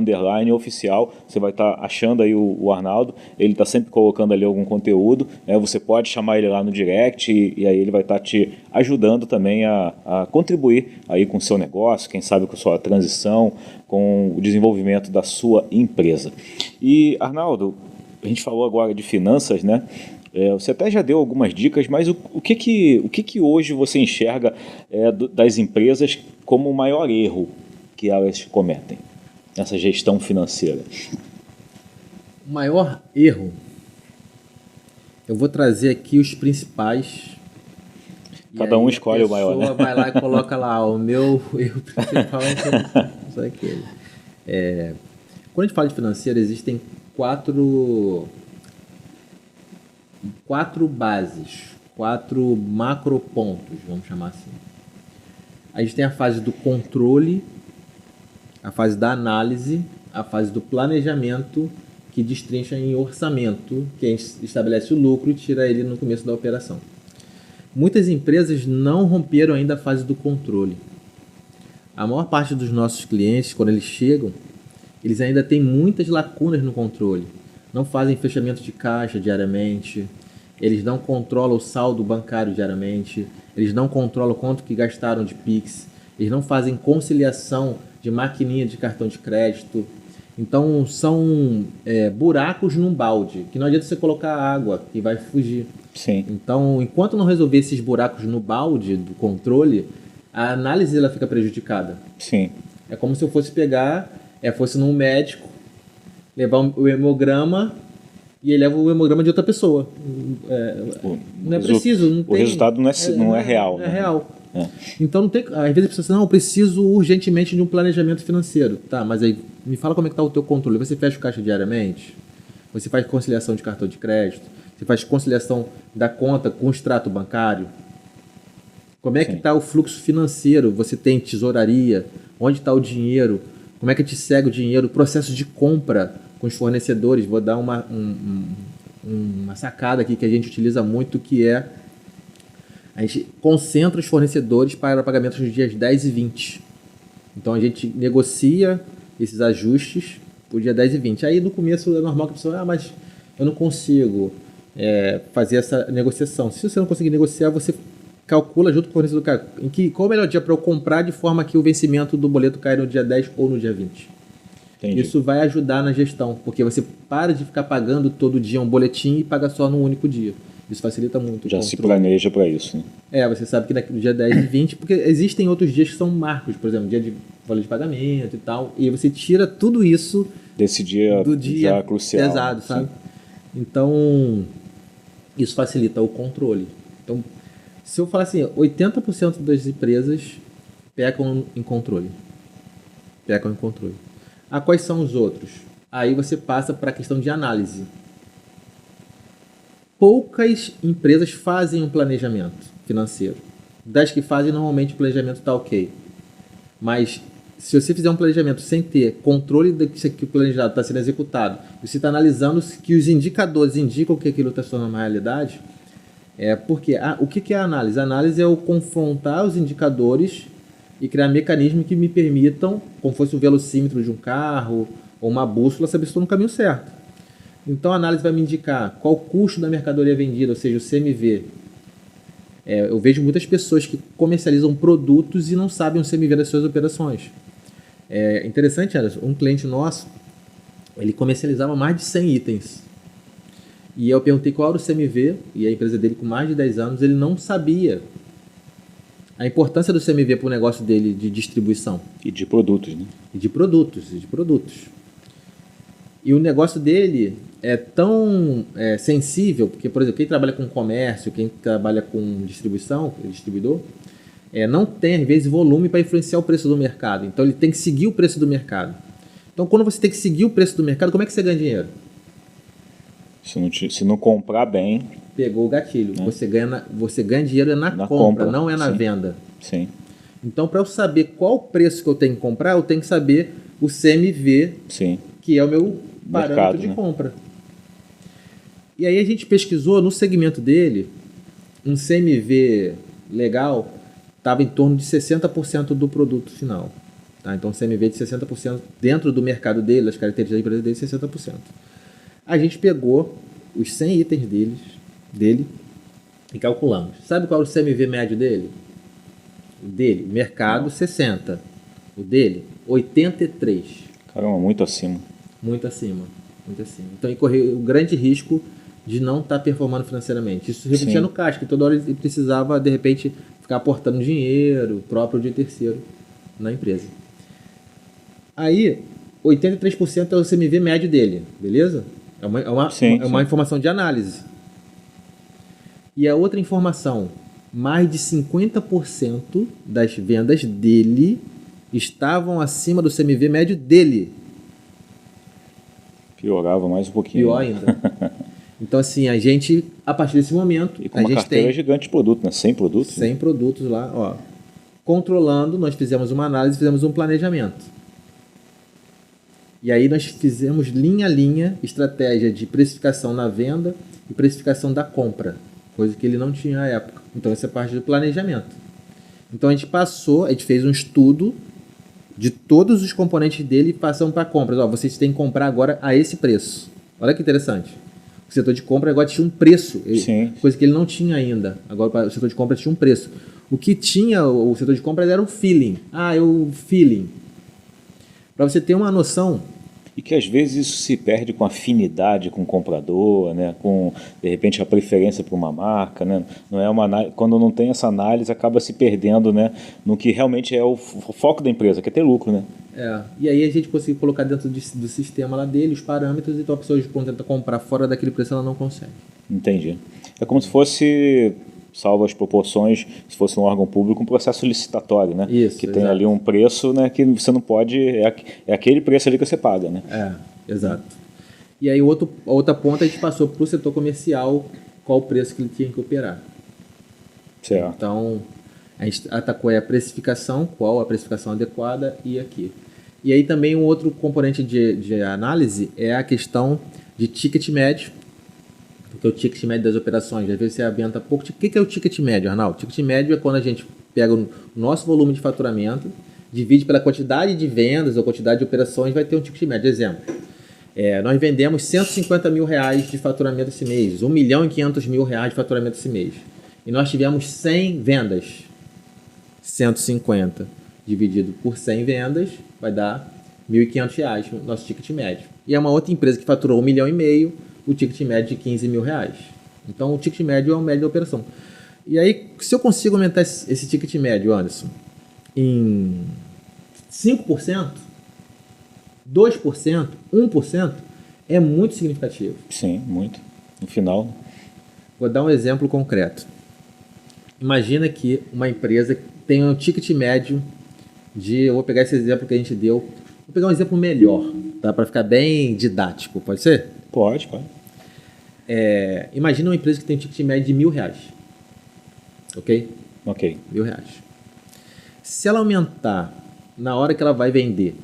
[SPEAKER 1] _oficial. Você vai estar achando aí o Arnaldo. Ele está sempre colocando ali algum conteúdo. Você pode chamar ele lá no direct e aí ele vai estar te ajudando também a contribuir aí com o seu negócio, quem sabe com a sua transição, com o desenvolvimento da sua empresa. E, Arnaldo, a gente falou agora de finanças, né? Você até já deu algumas dicas, mas o que hoje você enxerga das empresas como o maior erro que elas cometem nessa gestão financeira?
[SPEAKER 2] O maior erro, eu vou trazer aqui os principais.
[SPEAKER 1] Cada um escolhe o maior, né?
[SPEAKER 2] A pessoa vai lá e coloca lá, o meu erro principal é só aquele. Quando a gente fala de financeiro, existem quatro bases, 4 macropontos, vamos chamar assim. A gente tem a fase do controle, a fase da análise, a fase do planejamento, que destrincha em orçamento, que estabelece o lucro e tira ele no começo da operação. Muitas empresas não romperam ainda a fase do controle. A maior parte dos nossos clientes, quando eles chegam, eles ainda têm muitas lacunas no controle. Não fazem fechamento de caixa diariamente, eles não controlam o saldo bancário diariamente, eles não controlam quanto que gastaram de Pix, eles não fazem conciliação de maquininha de cartão de crédito. Então são buracos num balde, que não adianta você colocar água, que vai fugir.
[SPEAKER 1] Sim.
[SPEAKER 2] Então, enquanto não resolver esses buracos no balde do controle, a análise ela fica prejudicada.
[SPEAKER 1] Sim.
[SPEAKER 2] É como se eu fosse pegar, fosse num médico, levar o hemograma e ele leva o hemograma de outra pessoa. Não é preciso. Não
[SPEAKER 1] o resultado não é real.
[SPEAKER 2] Não é real. Então, não tem, às vezes a pessoa diz, não, eu preciso urgentemente de um planejamento financeiro. Tá, mas aí me fala como é que está o teu controle. Você fecha o caixa diariamente? Você faz conciliação de cartão de crédito? Você faz conciliação da conta com o extrato bancário? Como é que está o fluxo financeiro? Você tem tesouraria? Onde está o dinheiro? Como é que te segue o dinheiro? O processo de compra com os fornecedores. Vou dar uma sacada aqui que a gente utiliza muito, que é a gente concentra os fornecedores para pagamentos nos dias 10 e 20. Então a gente negocia esses ajustes para o dia 10 e 20. Aí no começo é normal que a pessoa, mas eu não consigo fazer essa negociação. Se você não conseguir negociar, você calcula junto com o fornecedor, cara, qual o melhor dia para eu comprar de forma que o vencimento do boleto caia no dia 10 ou no dia 20. Entendi. Isso vai ajudar na gestão, porque você para de ficar pagando todo dia um boletim e paga só num único dia. Isso facilita muito.
[SPEAKER 1] Já se planeja para isso, né?
[SPEAKER 2] Você sabe que no dia 10 e 20, porque existem outros dias que são marcos, por exemplo, dia de folha de pagamento e tal, e você tira tudo isso
[SPEAKER 1] desse dia
[SPEAKER 2] do dia
[SPEAKER 1] já crucial,
[SPEAKER 2] pesado, sabe? Então, isso facilita o controle. Então, se eu falar assim, 80% das empresas pecam em controle. Quais são os outros? Aí você passa para a questão de análise. Poucas empresas fazem um planejamento financeiro. Das que fazem, normalmente o planejamento está ok. Mas se você fizer um planejamento sem ter controle de que o planejado está sendo executado, e você está analisando que os indicadores indicam que aquilo está se tornando uma realidade, porque o que é a análise? A análise é o confrontar os indicadores e criar mecanismos que me permitam, como fosse o velocímetro de um carro ou uma bússola, saber se estou no caminho certo. Então a análise vai me indicar qual o custo da mercadoria vendida, ou seja, o CMV. Eu vejo muitas pessoas que comercializam produtos e não sabem o CMV das suas operações. É interessante, Anderson, um cliente nosso, ele comercializava mais de 100 itens. E eu perguntei qual era o CMV, e a empresa dele com mais de 10 anos, ele não sabia a importância do CMV para o negócio dele de distribuição.
[SPEAKER 1] E de produtos, né?
[SPEAKER 2] E de produtos. E o negócio dele é tão sensível, porque, por exemplo, quem trabalha com comércio, quem trabalha com distribuição, distribuidor, não tem, às vezes, volume para influenciar o preço do mercado. Então, ele tem que seguir o preço do mercado. Então, quando você tem que seguir o preço do mercado, como é que você ganha dinheiro?
[SPEAKER 1] Se não comprar bem...
[SPEAKER 2] Pegou o gatilho. Você ganha dinheiro na compra, não é na venda.
[SPEAKER 1] Sim.
[SPEAKER 2] Então, para eu saber qual o preço que eu tenho que comprar, eu tenho que saber o CMV, que é o meu parâmetro de compra. E aí a gente pesquisou no segmento dele, um CMV legal estava em torno de 60% do produto final. Tá? Então, CMV de 60% dentro do mercado dele, as características da empresa dele, 60%. A gente pegou os 100 itens dele e calculamos. Sabe qual é o CMV médio dele? O dele, mercado, 60. O dele, 83.
[SPEAKER 1] Caramba, muito acima.
[SPEAKER 2] Muito acima. Então, ele correu o grande risco de não estar performando financeiramente. Isso se refletia no caixa, que toda hora ele precisava, de repente, ficar aportando dinheiro próprio de terceiro na empresa. Aí, 83% é o CMV médio dele, beleza? É uma informação de análise. E a outra informação, mais de 50% das vendas dele estavam acima do CMV médio dele.
[SPEAKER 1] Piorava mais um pouquinho.
[SPEAKER 2] Pior ainda. Então, assim, a gente, a partir desse momento...
[SPEAKER 1] E com uma carteira gigante de produto, né? 100 produtos.
[SPEAKER 2] 100 produtos lá, ó. Controlando, nós fizemos uma análise, fizemos um planejamento. E aí nós fizemos linha a linha, estratégia de precificação na venda e precificação da compra. Coisa que ele não tinha à época. Então, essa é parte do planejamento. Então, a gente fez um estudo de todos os componentes dele e passamos para compras. Ó, vocês têm que comprar agora a esse preço. Olha que interessante. O setor de compra agora tinha um preço, coisa que ele não tinha ainda. Agora o setor de compra tinha um preço. O que tinha o setor de compra era o feeling. O feeling. Para você ter uma noção...
[SPEAKER 1] E que às vezes isso se perde com afinidade com o comprador, né? Com, de repente, a preferência por uma marca. Né? Não é uma, quando não tem essa análise, acaba se perdendo, né? No que realmente é o foco da empresa, que é ter lucro. Né?
[SPEAKER 2] E aí a gente conseguiu colocar dentro do sistema lá dele os parâmetros, então a pessoa, quando tenta comprar fora daquele preço, ela não consegue.
[SPEAKER 1] Entendi. É como se fosse salvo as proporções, se fosse um órgão público, um processo licitatório, né?
[SPEAKER 2] Isso,
[SPEAKER 1] que tem
[SPEAKER 2] exato.
[SPEAKER 1] ali um preço, né, que você não pode... É aquele preço ali que você paga, né?
[SPEAKER 2] Exato. E aí, a outra ponta, a gente passou para o setor comercial, qual o preço que ele tinha que operar.
[SPEAKER 1] Certo.
[SPEAKER 2] Então, a gente atacou a precificação, qual a precificação adequada e aqui. E aí também um outro componente de análise é a questão de ticket médio, porque o ticket médio das operações, às vezes você aumenta pouco. O que é o ticket médio, Arnaldo? O ticket médio é quando a gente pega o nosso volume de faturamento, divide pela quantidade de vendas ou quantidade de operações, vai ter um ticket médio. Exemplo, nós vendemos R$150 mil de faturamento esse mês, R$1.500.000 de faturamento esse mês. E nós tivemos 100 vendas. 150 dividido por 100 vendas vai dar R$1.500 no nosso ticket médio. E é uma outra empresa que faturou R$1,5 milhão, o ticket médio de R$15 mil. Então o ticket médio é o médio da operação. E aí, se eu consigo aumentar esse ticket médio, Anderson, em 5%, 2%, 1%, é muito significativo.
[SPEAKER 1] Sim, muito. No final...
[SPEAKER 2] Vou dar um exemplo concreto. Imagina que uma empresa tem um ticket médio de... Eu vou pegar esse exemplo que a gente deu. Vou pegar um exemplo melhor, tá? Para ficar bem didático. Pode ser?
[SPEAKER 1] Pode.
[SPEAKER 2] Imagina uma empresa que tem um ticket médio de R$1.000. Ok?
[SPEAKER 1] Ok.
[SPEAKER 2] R$1.000. Se ela aumentar na hora que ela vai vender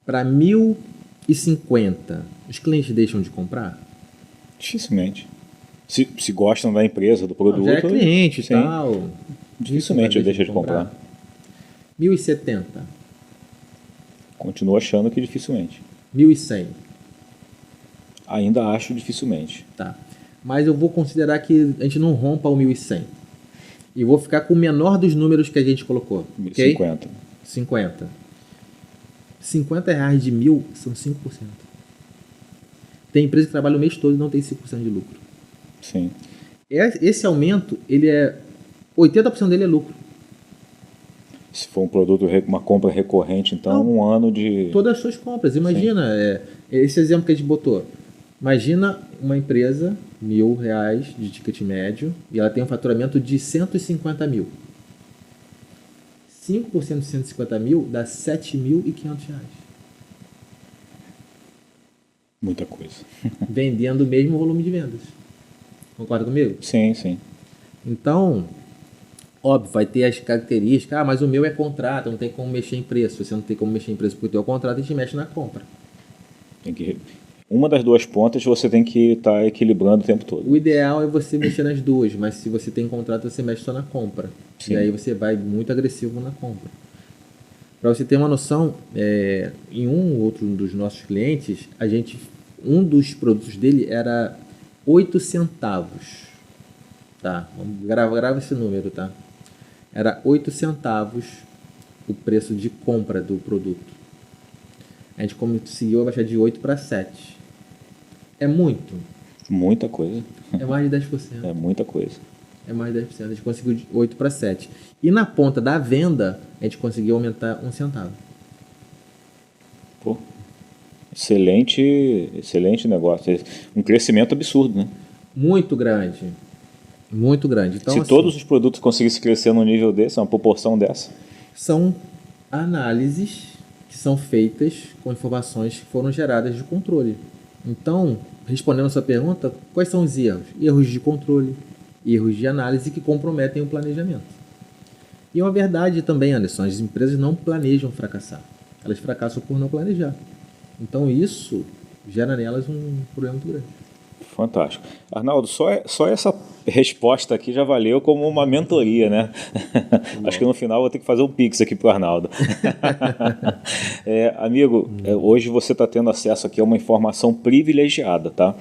[SPEAKER 2] para 1.050, os clientes deixam de comprar?
[SPEAKER 1] Dificilmente. Se gostam da empresa, do produto...
[SPEAKER 2] Já é cliente e
[SPEAKER 1] sim,
[SPEAKER 2] tal.
[SPEAKER 1] dificilmente deixa de comprar.
[SPEAKER 2] 1.070.
[SPEAKER 1] Continuo achando que dificilmente.
[SPEAKER 2] 1.100.
[SPEAKER 1] Ainda acho dificilmente.
[SPEAKER 2] Tá. Mas eu vou considerar que a gente não rompa o 1.100. E vou ficar com o menor dos números que a gente colocou.
[SPEAKER 1] 1.050.
[SPEAKER 2] Okay? 50. R$50 de 1.000 são 5%. Tem empresa que trabalha o mês todo e não tem 5% de lucro.
[SPEAKER 1] Sim.
[SPEAKER 2] Esse aumento, 80% dele é lucro.
[SPEAKER 1] Se for um produto, uma compra recorrente, então um ano de...
[SPEAKER 2] Todas as suas compras. Imagina, esse exemplo que a gente botou. Imagina uma empresa, R$1.000 de ticket médio, e ela tem um faturamento de 150 mil. 5% de 150 mil dá R$7.500.
[SPEAKER 1] Muita coisa.
[SPEAKER 2] Vendendo o mesmo volume de vendas. Concorda comigo?
[SPEAKER 1] Sim, sim.
[SPEAKER 2] Então, óbvio, vai ter as características. Mas o meu é contrato, não tem como mexer em preço. Você não tem como mexer em preço porque o teu contrato, a gente mexe na compra.
[SPEAKER 1] Uma das duas pontas você tem que estar equilibrando o tempo todo.
[SPEAKER 2] O ideal é você mexer nas duas, mas se você tem contrato, você mexe só na compra.
[SPEAKER 1] Sim.
[SPEAKER 2] E aí você vai muito agressivo na compra. Para você ter uma noção, em outro dos nossos clientes, um dos produtos dele era 8 centavos. Tá? Grava esse número, tá? Era 8 centavos o preço de compra do produto. A gente conseguiu abaixar de 8 para 7. É muito.
[SPEAKER 1] Muita coisa.
[SPEAKER 2] É mais de 10%.
[SPEAKER 1] É muita coisa.
[SPEAKER 2] É mais de 10%. A gente conseguiu de 8 para 7. E na ponta da venda, a gente conseguiu aumentar 1 centavo.
[SPEAKER 1] Pô, excelente negócio. Um crescimento absurdo, né?
[SPEAKER 2] Muito grande. Muito grande. Então,
[SPEAKER 1] se todos os produtos conseguissem crescer num nível desse, uma proporção dessa...
[SPEAKER 2] São análises que são feitas com informações que foram geradas de controle. Então, respondendo a sua pergunta, quais são os erros? Erros de controle, erros de análise que comprometem o planejamento. E é uma verdade também, Anderson, as empresas não planejam fracassar. Elas fracassam por não planejar. Então, isso gera nelas um problema muito grande.
[SPEAKER 1] Fantástico. Arnaldo, só essa resposta aqui já valeu como uma mentoria, né? Acho que no final vou ter que fazer um pix aqui para o Arnaldo. Amigo, hoje você está tendo acesso aqui a uma informação privilegiada, tá?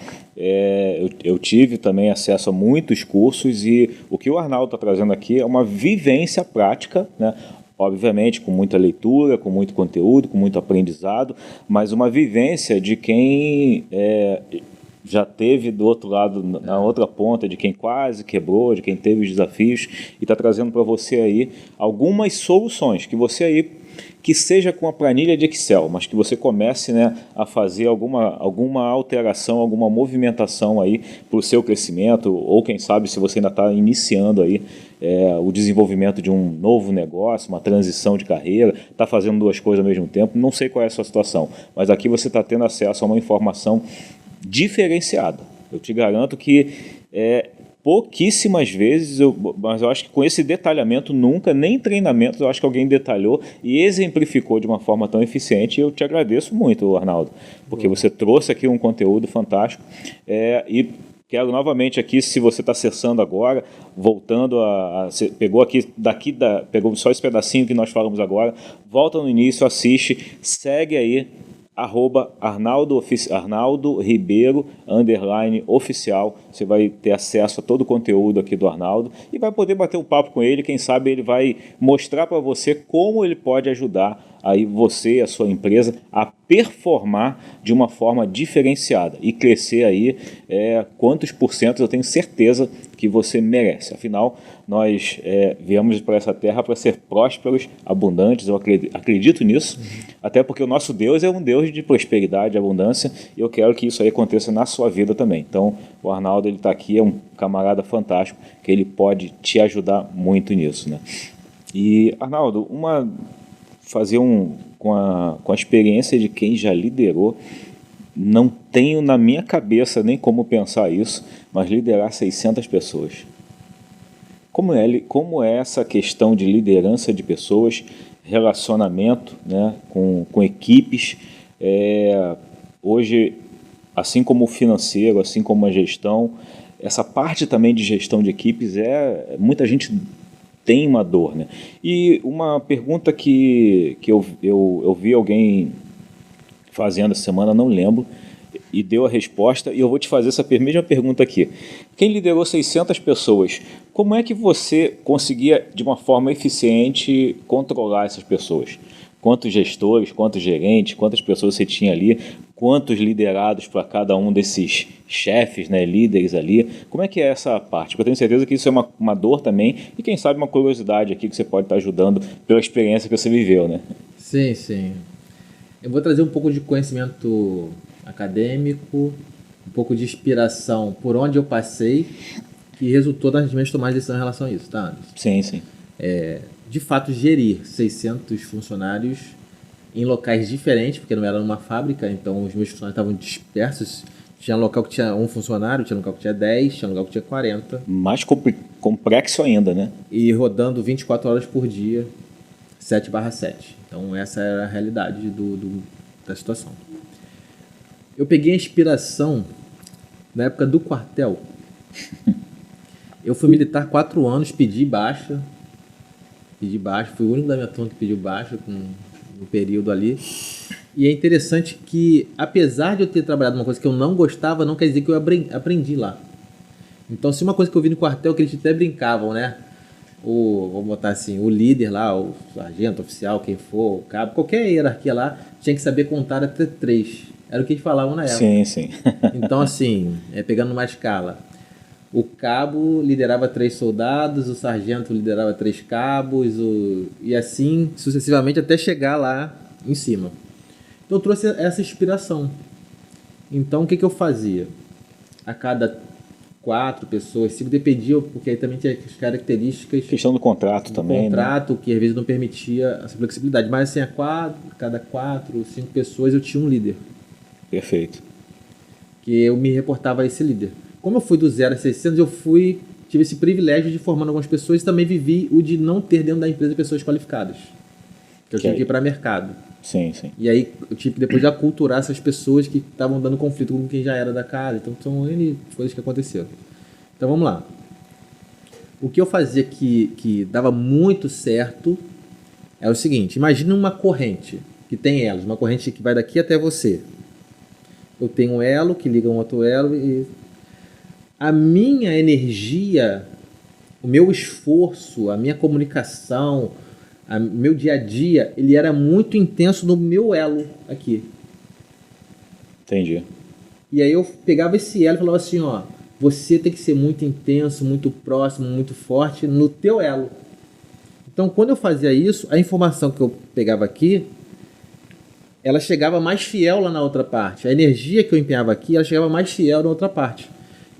[SPEAKER 1] Eu tive também acesso a muitos cursos e o que o Arnaldo está trazendo aqui é uma vivência prática, né? Obviamente com muita leitura, com muito conteúdo, com muito aprendizado, mas uma vivência de quem... já teve do outro lado, na outra ponta, de quem quase quebrou, de quem teve os desafios, e está trazendo para você aí algumas soluções que você aí que seja com a planilha de Excel, mas que você comece, né, a fazer alguma alteração, alguma movimentação aí para o seu crescimento, ou quem sabe se você ainda está iniciando aí o desenvolvimento de um novo negócio, uma transição de carreira, está fazendo duas coisas ao mesmo tempo, não sei qual é a sua situação, mas aqui você está tendo acesso a uma informação diferenciada. Eu te garanto que pouquíssimas vezes, mas eu acho que com esse detalhamento nunca, nem em treinamentos, eu acho que alguém detalhou e exemplificou de uma forma tão eficiente, e eu te agradeço muito, Arnaldo, porque você trouxe aqui um conteúdo fantástico, e quero novamente aqui, se você está acessando agora, voltando pegou pegou só esse pedacinho que nós falamos agora, volta no início, assiste, segue aí, @Arnaldo Ribeiro _oficial. Você vai ter acesso a todo o conteúdo aqui do Arnaldo e vai poder bater um papo com ele. Quem sabe ele vai mostrar para você como ele pode ajudar aí você e a sua empresa a performar de uma forma diferenciada e crescer aí quantos porcentos eu tenho certeza que você merece. Afinal, nós viemos para essa terra para ser prósperos, abundantes, eu acredito nisso, até porque o nosso Deus é um Deus de prosperidade e abundância, e eu quero que isso aí aconteça na sua vida também. Então, o Arnaldo está aqui, é um camarada fantástico, que ele pode te ajudar muito nisso, né? E, Arnaldo, com a experiência de quem já liderou, não tenho na minha cabeça nem como pensar isso, mas liderar 600 pessoas. Como é essa questão de liderança de pessoas, relacionamento, né, com equipes? Hoje, assim como o financeiro, assim como a gestão, essa parte também de gestão de equipes, muita gente tem uma dor, né? E uma pergunta que eu vi alguém fazendo essa semana, não lembro, e deu a resposta, e eu vou te fazer essa mesma pergunta aqui. Quem liderou 600 pessoas, como é que você conseguia, de uma forma eficiente, controlar essas pessoas? Quantos gestores, quantos gerentes, quantas pessoas você tinha ali, quantos liderados para cada um desses chefes, né, líderes ali? Como é que é essa parte? Porque eu tenho certeza que isso é uma dor também, e quem sabe uma curiosidade aqui que você pode estar ajudando pela experiência que você viveu, né?
[SPEAKER 2] Sim, sim. Eu vou trazer um pouco de conhecimento acadêmico, um pouco de inspiração por onde eu passei, que resultou nas minhas tomadas de decisão em relação a isso, tá, Anderson?
[SPEAKER 1] Sim, sim.
[SPEAKER 2] De fato, gerir 600 funcionários em locais diferentes, porque não era numa fábrica, então os meus funcionários estavam dispersos. Tinha local que tinha um funcionário, tinha local que tinha 10, tinha local que tinha 40.
[SPEAKER 1] Mais complexo ainda, né?
[SPEAKER 2] E rodando 24 horas por dia, 7/7. Então essa era a realidade da situação. Eu peguei a inspiração na época do quartel. Eu fui militar 4 anos, pedi baixa, fui o único da minha turma que pediu baixa no período ali. E é interessante que, apesar de eu ter trabalhado uma coisa que eu não gostava, não quer dizer que eu aprendi lá. Então, se uma coisa que eu vi no quartel, que eles até brincavam, né? Vamos botar assim, o líder lá, o sargento, oficial, quem for, o cabo, qualquer hierarquia lá, tinha que saber contar até 3. Era o que eles falavam na época.
[SPEAKER 1] Sim, sim.
[SPEAKER 2] Então, assim, pegando uma escala, o cabo liderava 3 soldados, o sargento liderava 3 cabos, e assim sucessivamente até chegar lá em cima. Então eu trouxe essa inspiração. Então o que eu fazia? A cada 4 pessoas, 5, dependia, porque aí também tinha as características...
[SPEAKER 1] Questão do contrato também,
[SPEAKER 2] contrato,
[SPEAKER 1] né?
[SPEAKER 2] Que às vezes não permitia essa flexibilidade. Mas assim, a cada 4, 5 pessoas eu tinha um líder.
[SPEAKER 1] Perfeito.
[SPEAKER 2] Que eu me reportava a esse líder. Como eu fui do 0 a 600, tive esse privilégio de formando algumas pessoas e também vivi o de não ter dentro da empresa pessoas qualificadas. Que eu tinha que ir para mercado.
[SPEAKER 1] Sim, sim.
[SPEAKER 2] E aí eu tive que depois de aculturar essas pessoas que estavam dando conflito com quem já era da casa. Então são N coisas que aconteceram. Então vamos lá. O que eu fazia que dava muito certo é o seguinte. Imagina uma corrente que tem elos. Uma corrente que vai daqui até você. Eu tenho um elo que liga um outro elo e... A minha energia, o meu esforço, a minha comunicação, meu dia a dia, ele era muito intenso no meu elo aqui.
[SPEAKER 1] Entendi.
[SPEAKER 2] E aí eu pegava esse elo e falava assim, ó, você tem que ser muito intenso, muito próximo, muito forte no teu elo. Então, quando eu fazia isso, a informação que eu pegava aqui, ela chegava mais fiel lá na outra parte. A energia que eu empenhava aqui, ela chegava mais fiel na outra parte.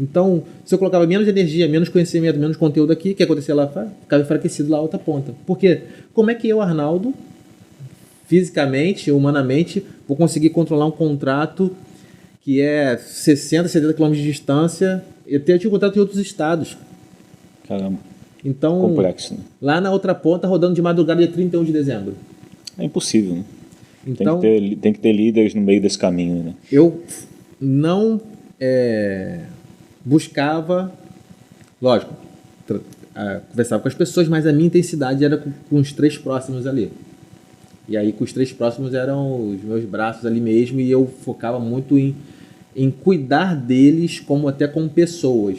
[SPEAKER 2] Então, se eu colocava menos energia, menos conhecimento, menos conteúdo aqui, o que acontecia lá? Ficava enfraquecido lá na outra ponta. Porque como é que eu, Arnaldo, fisicamente, humanamente, vou conseguir controlar um contrato que é 60, 70 km de distância? Eu tinha contrato em outros estados.
[SPEAKER 1] Caramba.
[SPEAKER 2] Então,
[SPEAKER 1] complexo, né?
[SPEAKER 2] Lá na outra ponta, rodando de madrugada dia 31 de dezembro.
[SPEAKER 1] É impossível, né?
[SPEAKER 2] Então,
[SPEAKER 1] tem que ter líderes no meio desse caminho, né?
[SPEAKER 2] Eu não buscava, lógico, conversava com as pessoas, mas a minha intensidade era com os 3 próximos ali. E aí com os 3 próximos eram os meus braços ali mesmo, e eu focava muito em cuidar deles até como pessoas.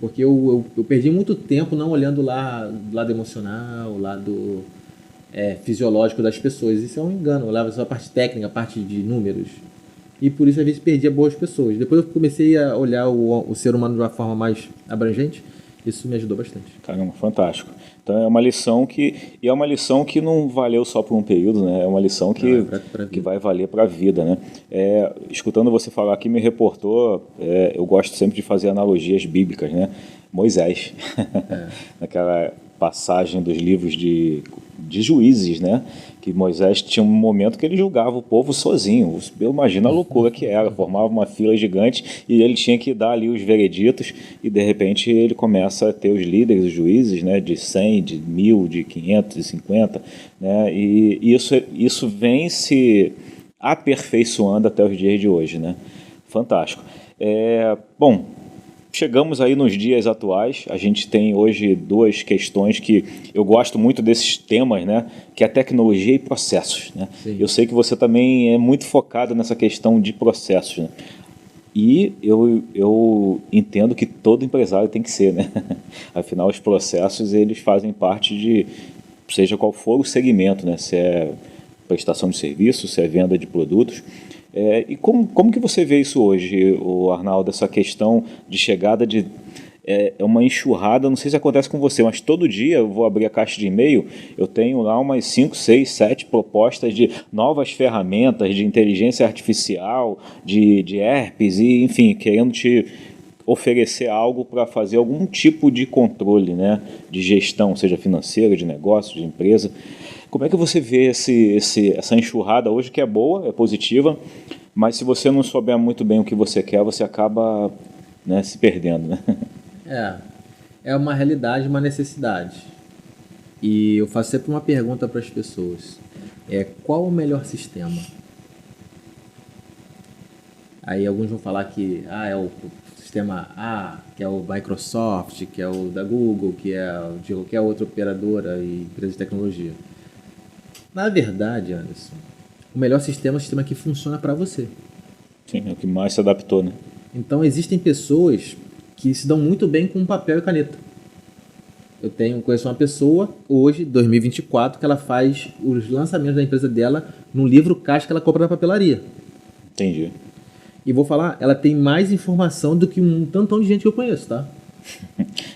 [SPEAKER 2] Porque eu perdi muito tempo não olhando o lado emocional, o lado fisiológico das pessoas. Isso é um engano. Eu olhava só a parte técnica, a parte de números. E por isso, às vezes, perdia boas pessoas. Depois eu comecei a olhar o ser humano de uma forma mais abrangente. Isso me ajudou bastante.
[SPEAKER 1] Caramba, fantástico. Então é uma lição que não valeu só por um período, né? É uma lição que vai valer para a vida, né? Escutando você falar aqui me reportou, eu gosto sempre de fazer analogias bíblicas, né? Moisés, naquela passagem dos livros de Juízes, né? Que Moisés tinha um momento que ele julgava o povo sozinho. Eu imagino a loucura que era, formava uma fila gigante e ele tinha que dar ali os vereditos e de repente ele começa a ter os líderes, os juízes, né? De 100, de 1000, de 550, né? E isso vem se aperfeiçoando até os dias de hoje, né? Fantástico. Bom, chegamos aí nos dias atuais, a gente tem hoje 2 questões que eu gosto muito desses temas, né? Que é a tecnologia e processos, né? Eu sei que você também é muito focado nessa questão de processos, né? E eu entendo que todo empresário tem que ser, né? Afinal, os processos, eles fazem parte de, seja qual for o segmento, né? Se é prestação de serviço, se é venda de produtos. E como que você vê isso hoje, Arnaldo, essa questão de chegada de... uma enxurrada, não sei se acontece com você, mas todo dia eu vou abrir a caixa de e-mail, eu tenho lá umas 5, 6, 7 propostas de novas ferramentas de inteligência artificial, de herpes, e enfim, querendo te oferecer algo para fazer algum tipo de controle, né, de gestão, seja financeira, de negócio, de empresa. Como é que você vê essa enxurrada hoje, que é boa, é positiva, mas se você não souber muito bem o que você quer, você acaba, né, se perdendo, né?
[SPEAKER 2] É uma realidade, uma necessidade. E eu faço sempre uma pergunta para as pessoas. Qual o melhor sistema? Aí alguns vão falar que é o sistema A, que é o Microsoft, que é o da Google, que é de qualquer outra operadora e empresa de tecnologia. Na verdade, Anderson, o melhor sistema é o sistema que funciona para você.
[SPEAKER 1] Sim, é o que mais se adaptou, né?
[SPEAKER 2] Então existem pessoas que se dão muito bem com papel e caneta. Conheço uma pessoa, hoje, 2024, que ela faz os lançamentos da empresa dela num livro caixa que ela compra na papelaria.
[SPEAKER 1] Entendi.
[SPEAKER 2] E vou falar, ela tem mais informação do que um tantão de gente que eu conheço, tá?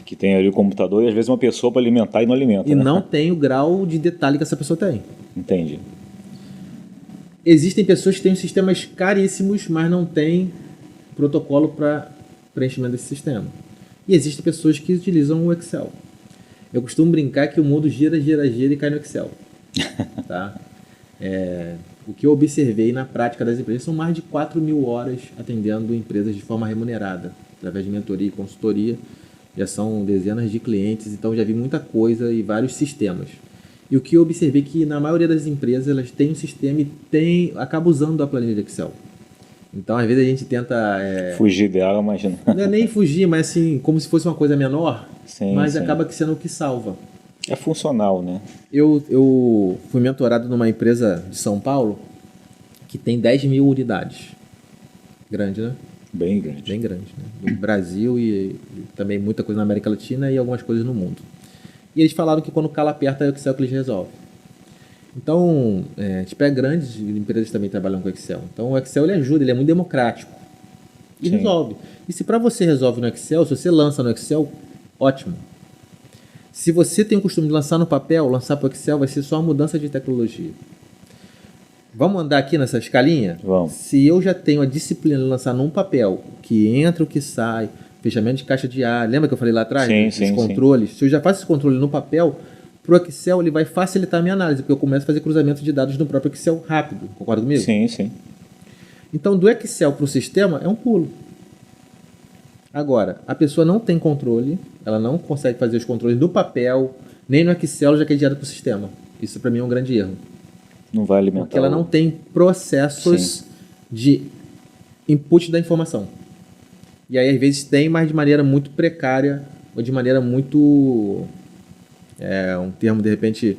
[SPEAKER 1] Que tem ali o computador e às vezes uma pessoa para alimentar e não alimenta.
[SPEAKER 2] E
[SPEAKER 1] né?
[SPEAKER 2] não tem o grau de detalhe que essa pessoa tem.
[SPEAKER 1] Entendi.
[SPEAKER 2] Existem pessoas que têm sistemas caríssimos, mas não têm protocolo para preenchimento desse sistema. E existem pessoas que utilizam o Excel. Eu costumo brincar que o mundo gira e cai no Excel. Tá? O que eu observei na prática das empresas são mais de 4.000 horas atendendo empresas de forma remunerada, através de mentoria e consultoria. Já são dezenas de clientes, então já vi muita coisa e vários sistemas. E o que eu observei é que na maioria das empresas elas têm um sistema e acaba usando a planilha de Excel. Então, às vezes a gente tenta...
[SPEAKER 1] fugir dela, imagina.
[SPEAKER 2] Não é nem fugir, mas assim, como se fosse uma coisa menor, mas
[SPEAKER 1] sim.
[SPEAKER 2] acaba sendo o que salva.
[SPEAKER 1] É funcional, né?
[SPEAKER 2] Eu fui mentorado numa empresa de São Paulo que tem 10.000 unidades. Grande, né?
[SPEAKER 1] Bem grande.
[SPEAKER 2] Bem grande, né? No Brasil e também muita coisa na América Latina e algumas coisas no mundo. E eles falaram que quando o calo aperta é o Excel que eles resolvem. Então, a gente pega grandes empresas que também trabalham com Excel. Então, o Excel ele ajuda, ele é muito democrático. E resolve. E se para você resolve no Excel, se você lança no Excel, ótimo. Se você tem o costume de lançar no papel, lançar para o Excel vai ser só uma mudança de tecnologia. Vamos andar aqui nessa escalinha?
[SPEAKER 1] Vamos.
[SPEAKER 2] Se eu já tenho a disciplina de lançar num papel, o que entra, o que sai, fechamento de caixa de ar, lembra que eu falei lá atrás?
[SPEAKER 1] Sim,
[SPEAKER 2] Os controles. Se eu já faço esse controle no papel, para o Excel ele vai facilitar a minha análise, porque eu começo a fazer cruzamento de dados no próprio Excel rápido. Concorda comigo?
[SPEAKER 1] Sim, sim.
[SPEAKER 2] Então, do Excel para o sistema é um pulo. Agora, a pessoa não tem controle, ela não consegue fazer os controles no papel, nem no Excel, já que é direto para o sistema. Isso para mim é um grande erro.
[SPEAKER 1] Não vai alimentar.
[SPEAKER 2] Porque ela não tem processos de input da informação. E aí, às vezes, tem, mas de maneira muito precária, ou de maneira muito... um termo, de repente,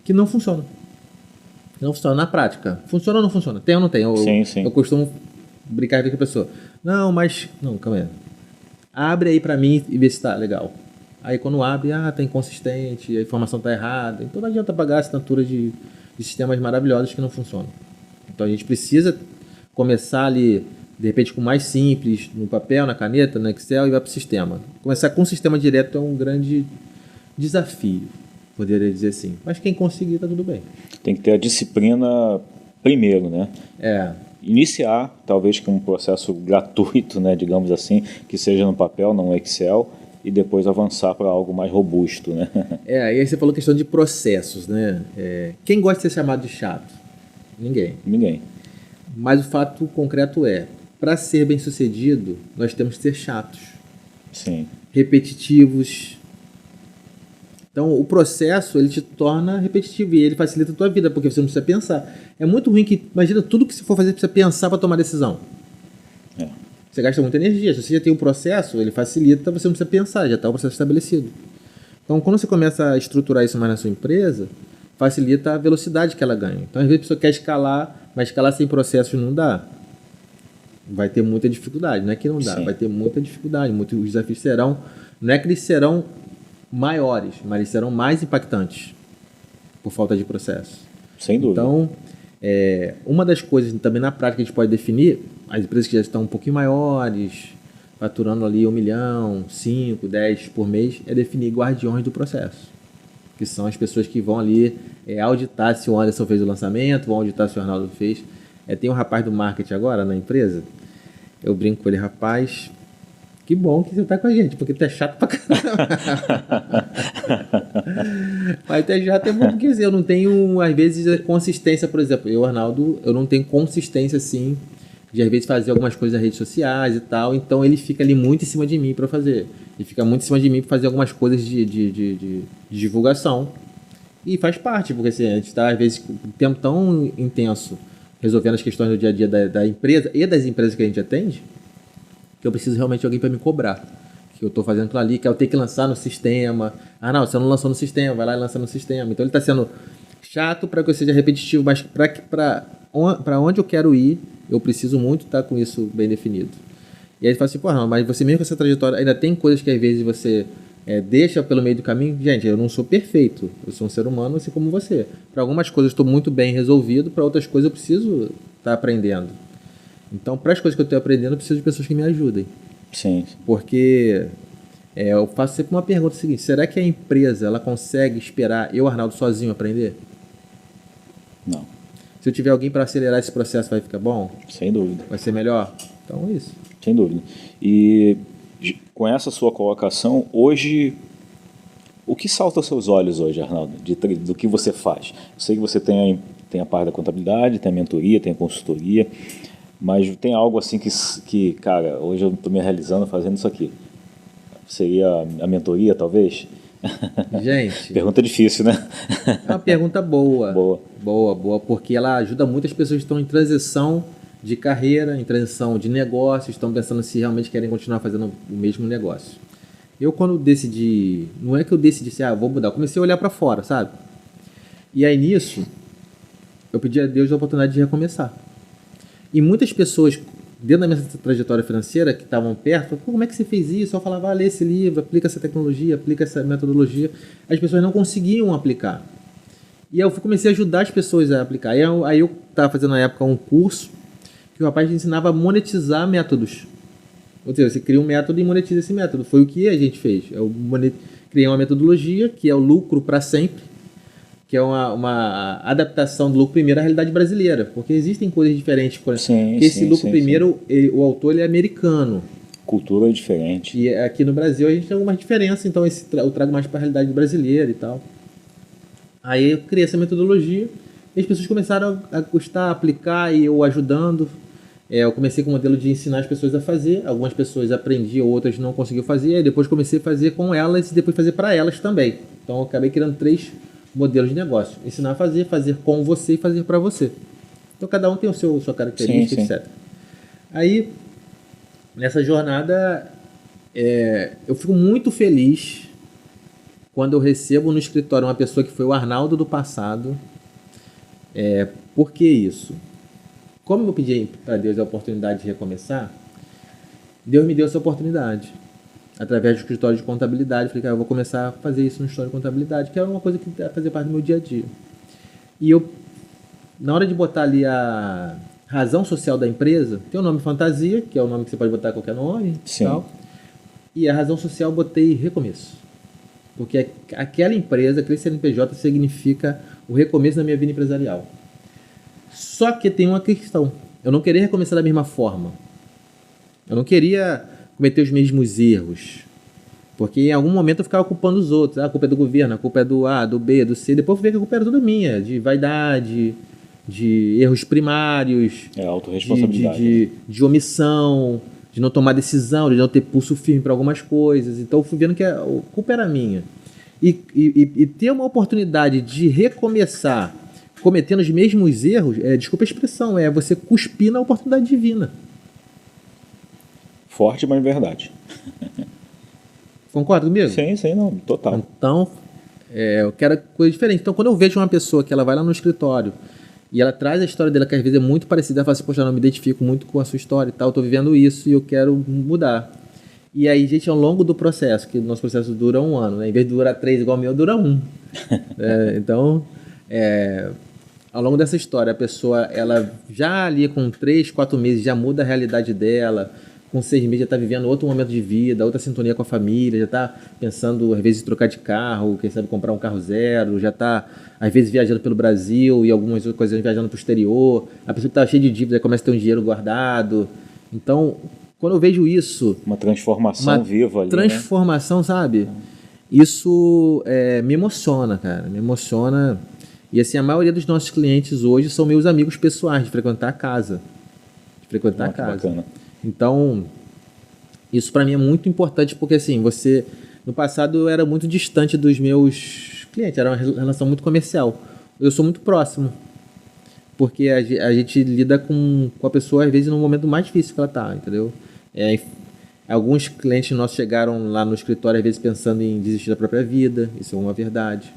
[SPEAKER 2] que não funciona. Não funciona na prática. Funciona ou não funciona? Tem ou não tem?
[SPEAKER 1] Sim.
[SPEAKER 2] Eu costumo brincar com a pessoa. Não, mas... Não, calma aí. Abre aí pra mim e vê se tá legal. Aí quando abre, tá inconsistente, a informação tá errada. Então não adianta pagar a assinatura de sistemas maravilhosos que não funcionam. Então a gente precisa começar ali, de repente, com o mais simples, no papel, na caneta, no Excel e vai pro sistema. Começar com o sistema direto é um grande desafio, poderia dizer assim. Mas quem conseguir, tá tudo bem.
[SPEAKER 1] Tem que ter a disciplina primeiro, né? Iniciar, talvez com um processo gratuito, né, digamos assim, que seja no papel, não no Excel, e depois avançar para algo mais robusto, né?
[SPEAKER 2] E aí você falou questão de processos, né? Quem gosta de ser chamado de chato? Ninguém. Mas o fato concreto é, para ser bem sucedido, nós temos que ser chatos.
[SPEAKER 1] Sim.
[SPEAKER 2] Repetitivos. Então, o processo, ele te torna repetitivo e ele facilita a tua vida, porque você não precisa pensar. É muito ruim que, imagina, tudo que você for fazer, você precisa pensar para tomar decisão. Você gasta muita energia. Se você já tem um processo, ele facilita, você não precisa pensar, já está o processo estabelecido. Então, quando você começa a estruturar isso mais na sua empresa, facilita a velocidade que ela ganha. Então, às vezes a pessoa quer escalar, mas escalar sem processos não dá. Vai ter muita dificuldade. Não é que não dá, vai ter muita dificuldade. Os desafios serão, não é que eles serão maiores, mas eles serão mais impactantes por falta de processo.
[SPEAKER 1] Sem dúvida.
[SPEAKER 2] Então, uma das coisas também na prática que a gente pode definir, as empresas que já estão um pouquinho maiores, faturando ali 1 milhão, 5, 10 por mês, é definir guardiões do processo, que são as pessoas que vão ali auditar se o Anderson fez o lançamento, vão auditar se o Arnaldo fez. Tem um rapaz do marketing agora na empresa, eu brinco com ele, rapaz, que bom que você tá com a gente, porque tu é chato pra caramba. Mas tu é chato é bom porque eu não tenho, às vezes, consistência, por exemplo, eu, Arnaldo, eu não tenho consistência, assim, de às vezes fazer algumas coisas nas redes sociais e tal, então ele fica ali muito em cima de mim para fazer. Ele fica muito em cima de mim para fazer algumas coisas de divulgação. E faz parte, porque assim, a gente está, às vezes, com um tempo tão intenso resolvendo as questões do dia a dia da empresa e das empresas que a gente atende, que eu preciso realmente de alguém para me cobrar. Que eu estou fazendo aquilo ali, que eu tenho que lançar no sistema. Não, você não lançou no sistema, vai lá e lança no sistema. Então ele está sendo chato para que eu seja repetitivo, mas para onde eu quero ir, eu preciso muito estar com isso bem definido. E aí ele fala assim, não, mas você mesmo com essa trajetória, ainda tem coisas que às vezes você deixa pelo meio do caminho. Gente, eu não sou perfeito, eu sou um ser humano assim como você. Para algumas coisas eu estou muito bem resolvido, para outras coisas eu preciso estar aprendendo. Então, para as coisas que eu estou aprendendo, eu preciso de pessoas que me ajudem.
[SPEAKER 1] Sim.
[SPEAKER 2] Porque eu faço sempre uma pergunta seguinte, será que a empresa ela consegue esperar eu, Arnaldo, sozinho aprender?
[SPEAKER 1] Não.
[SPEAKER 2] Se eu tiver alguém para acelerar esse processo, vai ficar bom?
[SPEAKER 1] Sem dúvida.
[SPEAKER 2] Vai ser melhor? Então é isso.
[SPEAKER 1] Sem dúvida. E com essa sua colocação, hoje, o que salta aos seus olhos hoje, Arnaldo, do que você faz? Eu sei que você tem a parte da contabilidade, tem a mentoria, tem a consultoria, mas tem algo assim que cara, hoje eu estou me realizando fazendo isso aqui. Seria a mentoria, talvez?
[SPEAKER 2] Gente...
[SPEAKER 1] Pergunta difícil, né?
[SPEAKER 2] É uma pergunta boa.
[SPEAKER 1] Boa,
[SPEAKER 2] porque ela ajuda muitas pessoas que estão em transição de carreira, em transição de negócio, estão pensando se realmente querem continuar fazendo o mesmo negócio. Eu, quando decidi... Não é que eu decidi assim, vou mudar. Eu comecei a olhar para fora, sabe? E aí, nisso, eu pedi a Deus a oportunidade de recomeçar. E muitas pessoas, dentro da minha trajetória financeira, que estavam perto, como é que você fez isso? Eu falava, lê esse livro, aplica essa tecnologia, aplica essa metodologia. As pessoas não conseguiam aplicar. E eu comecei a ajudar as pessoas a aplicar. Aí eu estava fazendo na época um curso que o rapaz ensinava a monetizar métodos. Ou seja, você cria um método e monetiza esse método. Foi o que a gente fez. criei uma metodologia que é o lucro para sempre, que é uma adaptação do lucro primeiro à realidade brasileira, porque existem coisas diferentes. Esse lucro primeiro, o autor ele é americano.
[SPEAKER 1] Cultura é diferente.
[SPEAKER 2] E aqui no Brasil a gente tem algumas diferenças, então eu trago mais para a realidade brasileira e tal. Aí eu criei essa metodologia e as pessoas começaram a gostar, a aplicar e eu ajudando. Eu comecei com o modelo de ensinar as pessoas a fazer, algumas pessoas aprendiam, outras não conseguiam fazer, aí depois comecei a fazer com elas e depois fazer para elas também. Então eu acabei criando 3 modelos de negócio: ensinar a fazer, fazer com você e fazer para você. Então cada um tem sua característica, etc. Aí, nessa jornada, eu fico muito feliz quando eu recebo no escritório uma pessoa que foi o Arnaldo do passado. Por que isso? Como eu pedi para Deus a oportunidade de recomeçar, Deus me deu essa oportunidade. Através do escritório de contabilidade, falei, cara, eu vou começar a fazer isso no escritório de contabilidade, que é uma coisa que fazia parte do meu dia a dia. E eu, na hora de botar ali a razão social da empresa, tem o nome fantasia, que é o nome que você pode botar qualquer nome.
[SPEAKER 1] Sim.
[SPEAKER 2] Tal. E a razão social eu botei recomeço. Porque aquela empresa, aquele CNPJ, significa o recomeço da minha vida empresarial. Só que tem uma questão. Eu não queria recomeçar da mesma forma. Eu não queria cometer os mesmos erros. Porque em algum momento eu ficava culpando os outros. A culpa é do governo, a culpa é do A, do B, do C. Depois eu vi que a culpa era toda minha. De vaidade, de erros primários.
[SPEAKER 1] Autorresponsabilidade.
[SPEAKER 2] De omissão, de não tomar decisão, de não ter pulso firme para algumas coisas. Então eu fui vendo que a culpa era minha. E ter uma oportunidade de recomeçar cometendo os mesmos erros, desculpa a expressão, é você cuspir na oportunidade divina.
[SPEAKER 1] Forte, mas verdade.
[SPEAKER 2] Concorda comigo?
[SPEAKER 1] Sim, não, total.
[SPEAKER 2] Então, eu quero coisa diferente. Então, quando eu vejo uma pessoa que ela vai lá no escritório e ela traz a história dela, que às vezes é muito parecida, ela fala assim, poxa, eu não me identifico muito com a sua história e tal, eu tô vivendo isso e eu quero mudar. E aí, gente, ao longo do processo, que o nosso processo dura 1 ano, né? Em vez de durar 3 igual o meu, dura 1. Então, ao longo dessa história, a pessoa, ela já ali com 3, 4 meses, já muda a realidade dela, com 6 meses já está vivendo outro momento de vida, outra sintonia com a família, já está pensando, às vezes, em trocar de carro, quem sabe comprar um carro zero, já está, às vezes, viajando pelo Brasil e algumas outras coisas viajando para o exterior. A pessoa que estava cheia de dívidas começa a ter um dinheiro guardado. Então, quando eu vejo isso...
[SPEAKER 1] Uma transformação viva ali,
[SPEAKER 2] transformação, né? Sabe? Isso me emociona, cara, me emociona. E assim, a maioria dos nossos clientes hoje são meus amigos pessoais, de frequentar a casa.
[SPEAKER 1] Bacana.
[SPEAKER 2] Então, isso para mim é muito importante, porque assim, no passado eu era muito distante dos meus clientes, era uma relação muito comercial. Eu sou muito próximo, porque a gente lida com a pessoa, às vezes, no momento mais difícil que ela tá, entendeu? Alguns clientes nossos chegaram lá no escritório, às vezes, pensando em desistir da própria vida, isso é uma verdade.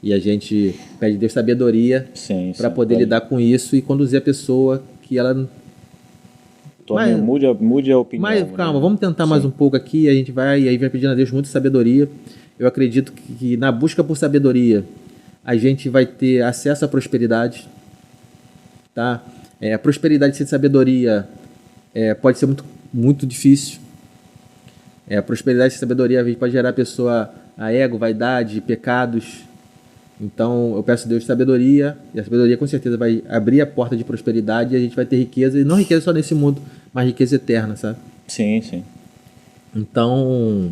[SPEAKER 2] E a gente pede Deus sabedoria para poder lidar com isso e conduzir a pessoa que ela...
[SPEAKER 1] Mude a opinião.
[SPEAKER 2] Mas calma, vamos tentar mais um pouco aqui, a gente vai pedindo a Deus muita sabedoria. Eu acredito que na busca por sabedoria, a gente vai ter acesso à prosperidade. Tá? A prosperidade sem sabedoria pode ser muito, muito difícil. A prosperidade sem sabedoria às vezes pode gerar a pessoa a ego, vaidade, pecados. Então, eu peço a Deus sabedoria, e a sabedoria com certeza vai abrir a porta de prosperidade e a gente vai ter riqueza, e não riqueza só nesse mundo, mas riqueza eterna, sabe?
[SPEAKER 1] Sim.
[SPEAKER 2] Então,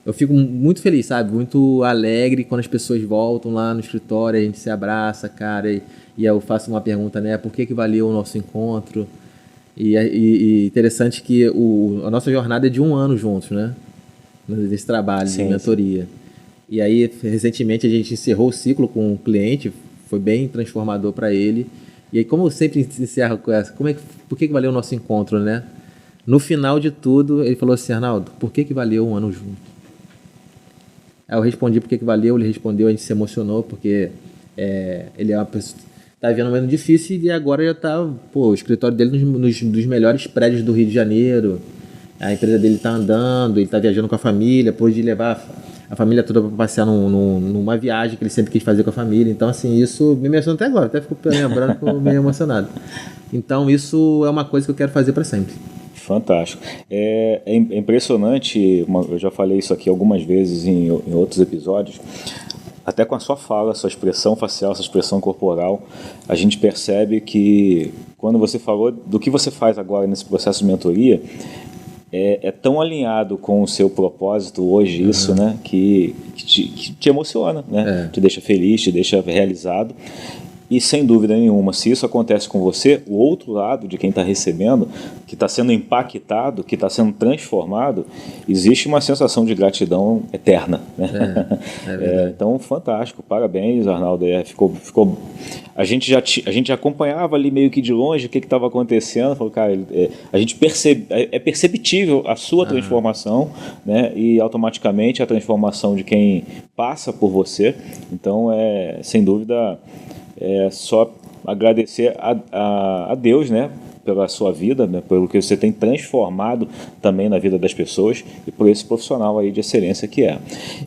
[SPEAKER 2] eu fico muito feliz, sabe? Muito alegre quando as pessoas voltam lá no escritório, a gente se abraça, cara, e eu faço uma pergunta, né? Por que valeu o nosso encontro? E interessante que a nossa jornada é de 1 ano juntos, né? Nesse trabalho de mentoria. E aí, recentemente, a gente encerrou o ciclo com um cliente, foi bem transformador para ele. E aí, como eu sempre encerro com essa, por que valeu o nosso encontro, né? No final de tudo, ele falou assim, Arnaldo, por que valeu 1 ano junto? Aí eu respondi por que valeu, ele respondeu, a gente se emocionou, porque ele é uma pessoa, tá vivendo um momento difícil e agora já tá, o escritório dele nos melhores prédios do Rio de Janeiro, a empresa dele tá andando, ele tá viajando com a família, pôde levar a família toda para passear numa viagem que ele sempre quis fazer com a família. Então, assim, isso me emociona até agora. Até fico lembrando, fico meio emocionado. Então, isso é uma coisa que eu quero fazer para sempre.
[SPEAKER 1] Fantástico. É impressionante, eu já falei isso aqui algumas vezes em outros episódios, até com a sua fala, sua expressão facial, sua expressão corporal, a gente percebe que quando você falou do que você faz agora nesse processo de mentoria, é tão alinhado com o seu propósito hoje, isso, né, que te emociona, né, te deixa feliz, te deixa realizado. E sem dúvida nenhuma, se isso acontece com você, o outro lado de quem está recebendo, que está sendo impactado, que está sendo transformado, existe uma sensação de gratidão eterna, né? Então, fantástico, parabéns, Arnaldo. A gente já acompanhava ali meio que de longe o que estava acontecendo. Falou, cara, a gente é perceptível a sua transformação, né? E automaticamente a transformação de quem passa por você. Então, sem dúvida, é só agradecer a Deus, né, pela sua vida, né, pelo que você tem transformado também na vida das pessoas e por esse profissional aí de excelência que é.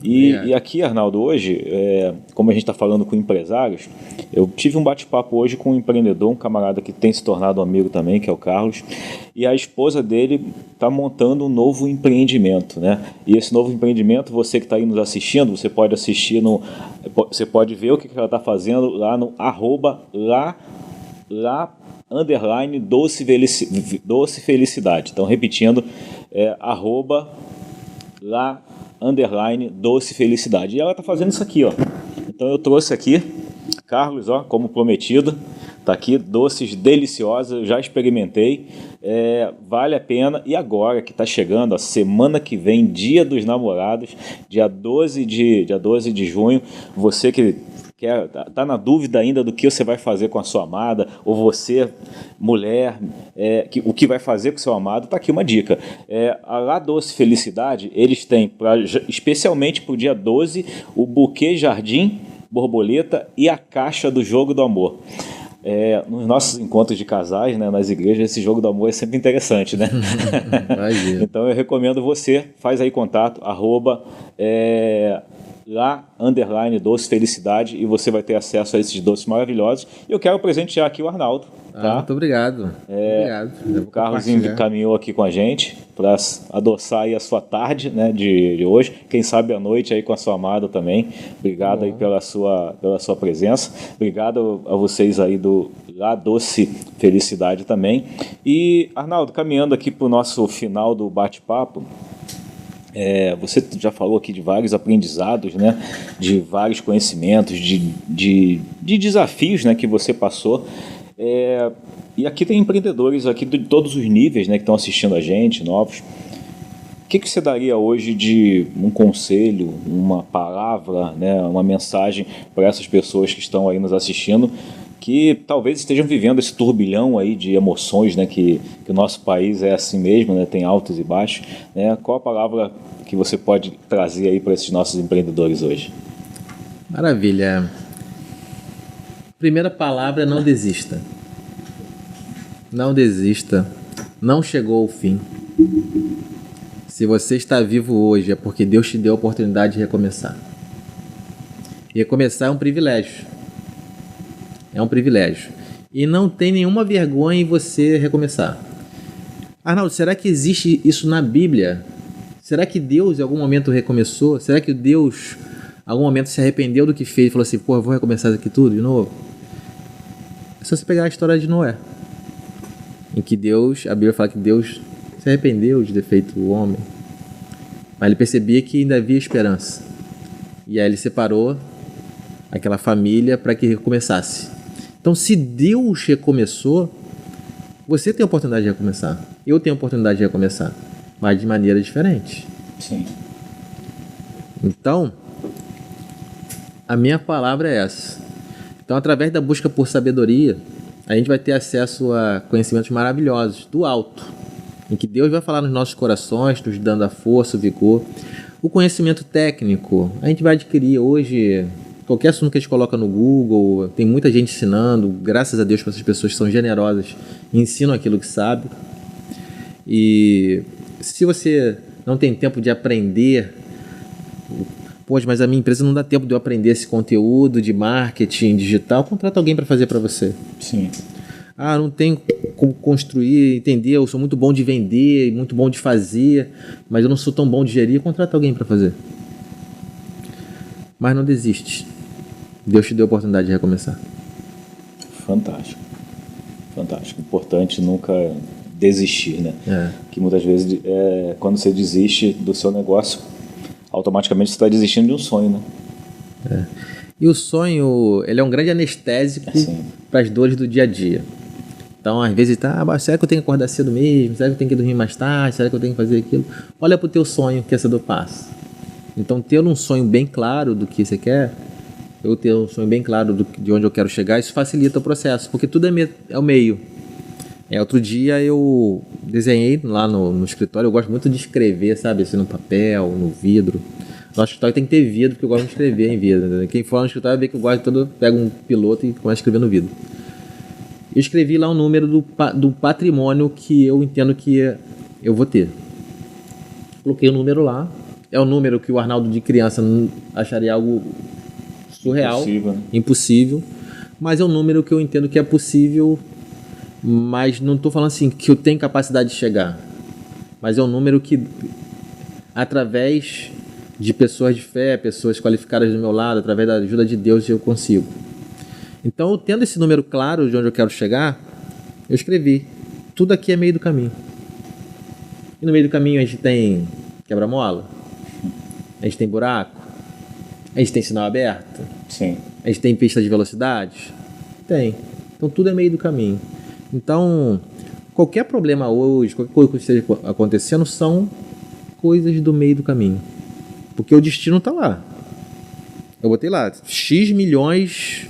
[SPEAKER 1] E aqui, Arnaldo, hoje, como a gente está falando com empresários, eu tive um bate-papo hoje com um empreendedor, um camarada que tem se tornado um amigo também, que é o Carlos, e a esposa dele está montando um novo empreendimento, né? E esse novo empreendimento, você que está aí nos assistindo, você pode assistir você pode ver o que ela está fazendo lá no @doce felicidade. Então, repetindo, @doce felicidade. E ela está fazendo isso aqui, ó. Então, eu trouxe aqui, Carlos, ó, como prometido, tá aqui, doces deliciosos, eu já experimentei, vale a pena. E agora que está chegando a semana que vem, Dia dos Namorados, dia 12 de junho, você que está na dúvida ainda do que você vai fazer com a sua amada, ou você, mulher, o que vai fazer com o seu amado, está aqui uma dica. A La Doce Felicidade, eles têm, especialmente para o dia 12, o buquê jardim, borboleta e a caixa do jogo do amor. Nos nossos encontros de casais, né, nas igrejas, esse jogo do amor é sempre interessante, né? Então eu recomendo você, faz aí contato, @doce felicidade, e você vai ter acesso a esses doces maravilhosos. E eu quero presentear aqui o Arnaldo. Tá?
[SPEAKER 2] Muito obrigado.
[SPEAKER 1] O Carlos encaminhou aqui com a gente para adoçar aí a sua tarde, né, de hoje. Quem sabe à noite aí com a sua amada também. Obrigado aí pela sua presença. Obrigado a vocês aí do La Doce Felicidade também. E, Arnaldo, caminhando aqui para o nosso final do bate-papo, você já falou aqui de vários aprendizados, né, de vários conhecimentos, de desafios, né, que você passou. E aqui tem empreendedores aqui de todos os níveis, né, que estão assistindo a gente, novos. O que você daria hoje de um conselho, uma palavra, né, uma mensagem para essas pessoas que estão aí nos assistindo, que talvez estejam vivendo esse turbilhão aí de emoções, né, que o nosso país é assim mesmo, né, tem altos e baixos, né? Qual a palavra que você pode trazer aí para esses nossos empreendedores hoje?
[SPEAKER 2] Maravilha. Primeira palavra é não desista. Não desista. Não chegou ao fim. Se você está vivo hoje é porque Deus te deu a oportunidade de recomeçar. E recomeçar é um privilégio. É um privilégio. E não tem nenhuma vergonha em você recomeçar. Arnaldo, será que existe isso na Bíblia? Será que Deus em algum momento recomeçou? Será que Deus em algum momento se arrependeu do que fez e falou assim, eu vou recomeçar isso aqui tudo de novo? É só você pegar a história de Noé, em que a Bíblia fala que Deus se arrependeu de ter feito o homem, mas ele percebia que ainda havia esperança. E aí ele separou aquela família para que recomeçasse. Então, se Deus recomeçou, você tem a oportunidade de recomeçar. Eu tenho a oportunidade de recomeçar, mas de maneira diferente.
[SPEAKER 1] Sim.
[SPEAKER 2] Então, a minha palavra é essa. Então, através da busca por sabedoria, a gente vai ter acesso a conhecimentos maravilhosos do alto, em que Deus vai falar nos nossos corações, nos dando a força, o vigor. O conhecimento técnico, a gente vai adquirir hoje. Qualquer assunto que a gente coloca no Google, tem muita gente ensinando, graças a Deus para essas pessoas que são generosas e ensinam aquilo que sabe. E se você não tem tempo de aprender, mas a minha empresa não dá tempo de eu aprender esse conteúdo de marketing digital, contrata alguém para fazer para você.
[SPEAKER 1] Sim.
[SPEAKER 2] Não tenho construir, entender, eu sou muito bom de vender, muito bom de fazer, mas eu não sou tão bom de gerir, contrata alguém para fazer. Mas não desiste. Deus te deu a oportunidade de recomeçar.
[SPEAKER 1] Fantástico. Fantástico. Importante nunca desistir, né? Que muitas vezes, quando você desiste do seu negócio, automaticamente você está desistindo de um sonho, né?
[SPEAKER 2] E o sonho, ele é um grande anestésico para as dores do dia a dia. Então, às vezes, será que eu tenho que acordar cedo mesmo? Será que eu tenho que dormir mais tarde? Será que eu tenho que fazer aquilo? Olha para o teu sonho, que essa dor passa. Então, ter um sonho bem claro do que você quer, eu ter um sonho bem claro de onde eu quero chegar, isso facilita o processo, porque tudo é o meio. Outro dia eu desenhei lá no escritório, eu gosto muito de escrever, sabe, assim, no papel, no vidro. No escritório tem que ter vidro, porque eu gosto de escrever em vidro. Né? Quem for no escritório vê que eu gosto de todo, pega um piloto e começa a escrever no vidro. Eu escrevi lá um número do patrimônio que eu entendo que eu vou ter. Coloquei o número lá. É um número que o Arnaldo de criança acharia algo surreal, impossível, mas é um número que eu entendo que é possível, mas não estou falando assim que eu tenho capacidade de chegar, mas é um número que, através de pessoas de fé, pessoas qualificadas do meu lado, através da ajuda de Deus, eu consigo. Então, eu tendo esse número claro de onde eu quero chegar, eu escrevi. Tudo aqui é meio do caminho. E no meio do caminho a gente tem quebra-mola, a gente tem buraco, a gente tem sinal aberto,
[SPEAKER 1] Sim.
[SPEAKER 2] A gente tem pista de velocidade? Tem. Então tudo é meio do caminho. Então, qualquer problema hoje, qualquer coisa que esteja acontecendo, são coisas do meio do caminho. Porque o destino está lá. Eu botei lá, X milhões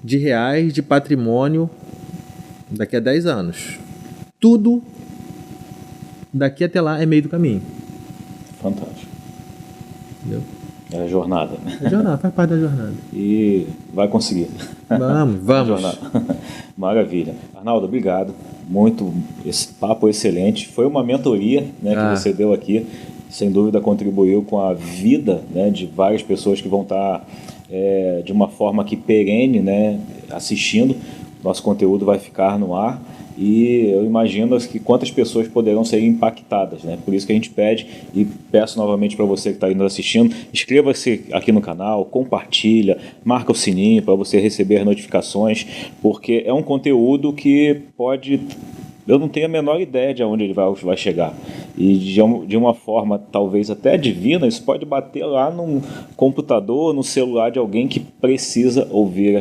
[SPEAKER 2] de reais de patrimônio daqui a 10 anos. Tudo daqui até lá é meio do caminho.
[SPEAKER 1] Fantástico.
[SPEAKER 2] Entendeu?
[SPEAKER 1] É a jornada.
[SPEAKER 2] É a jornada, faz parte da jornada.
[SPEAKER 1] E vai conseguir.
[SPEAKER 2] Vamos.
[SPEAKER 1] Maravilha. Arnaldo, obrigado. Muito, esse papo excelente. Foi uma mentoria, né, que você deu aqui. Sem dúvida contribuiu com a vida, né, de várias pessoas que vão estar de uma forma que perene, né, assistindo. Nosso conteúdo vai ficar no ar. E eu imagino que quantas pessoas poderão ser impactadas, né? Por isso que a gente pede e peço novamente para você que está aí nos assistindo, inscreva-se aqui no canal, compartilha, marca o sininho para você receber notificações, porque é um conteúdo que pode... Eu não tenho a menor ideia de aonde ele vai chegar. E de uma forma talvez até divina, isso pode bater lá no computador, no celular de alguém que precisa ouvir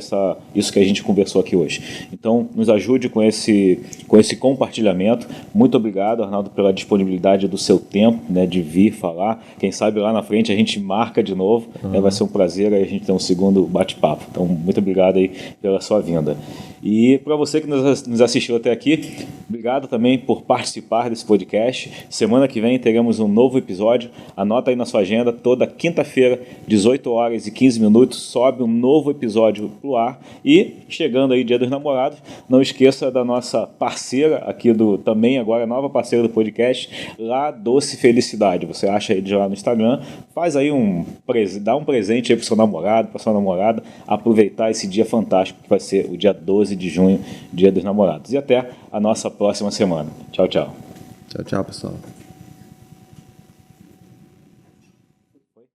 [SPEAKER 1] isso que a gente conversou aqui hoje. Então, nos ajude com esse compartilhamento. Muito obrigado, Arnaldo, pela disponibilidade do seu tempo, né, de vir falar. Quem sabe lá na frente a gente marca de novo. Vai ser um prazer aí a gente ter um segundo bate-papo. Então, muito obrigado aí pela sua vinda. E para você que nos assistiu até aqui, obrigado também por participar desse podcast. Semana que vem teremos um novo episódio. Anota aí na sua agenda, toda quinta-feira, 18 horas e 15 minutos, sobe um novo episódio pro ar. E chegando aí Dia dos Namorados, não esqueça da nossa parceira aqui também agora nova parceira do podcast, La Doce Felicidade. Você acha ele lá no Instagram, faz aí dá um presente aí pro seu namorado, pra sua namorada, aproveitar esse dia fantástico que vai ser o dia 12 de junho, Dia dos Namorados. E até a nossa próxima semana. Tchau, tchau.
[SPEAKER 2] Tchau, pessoal.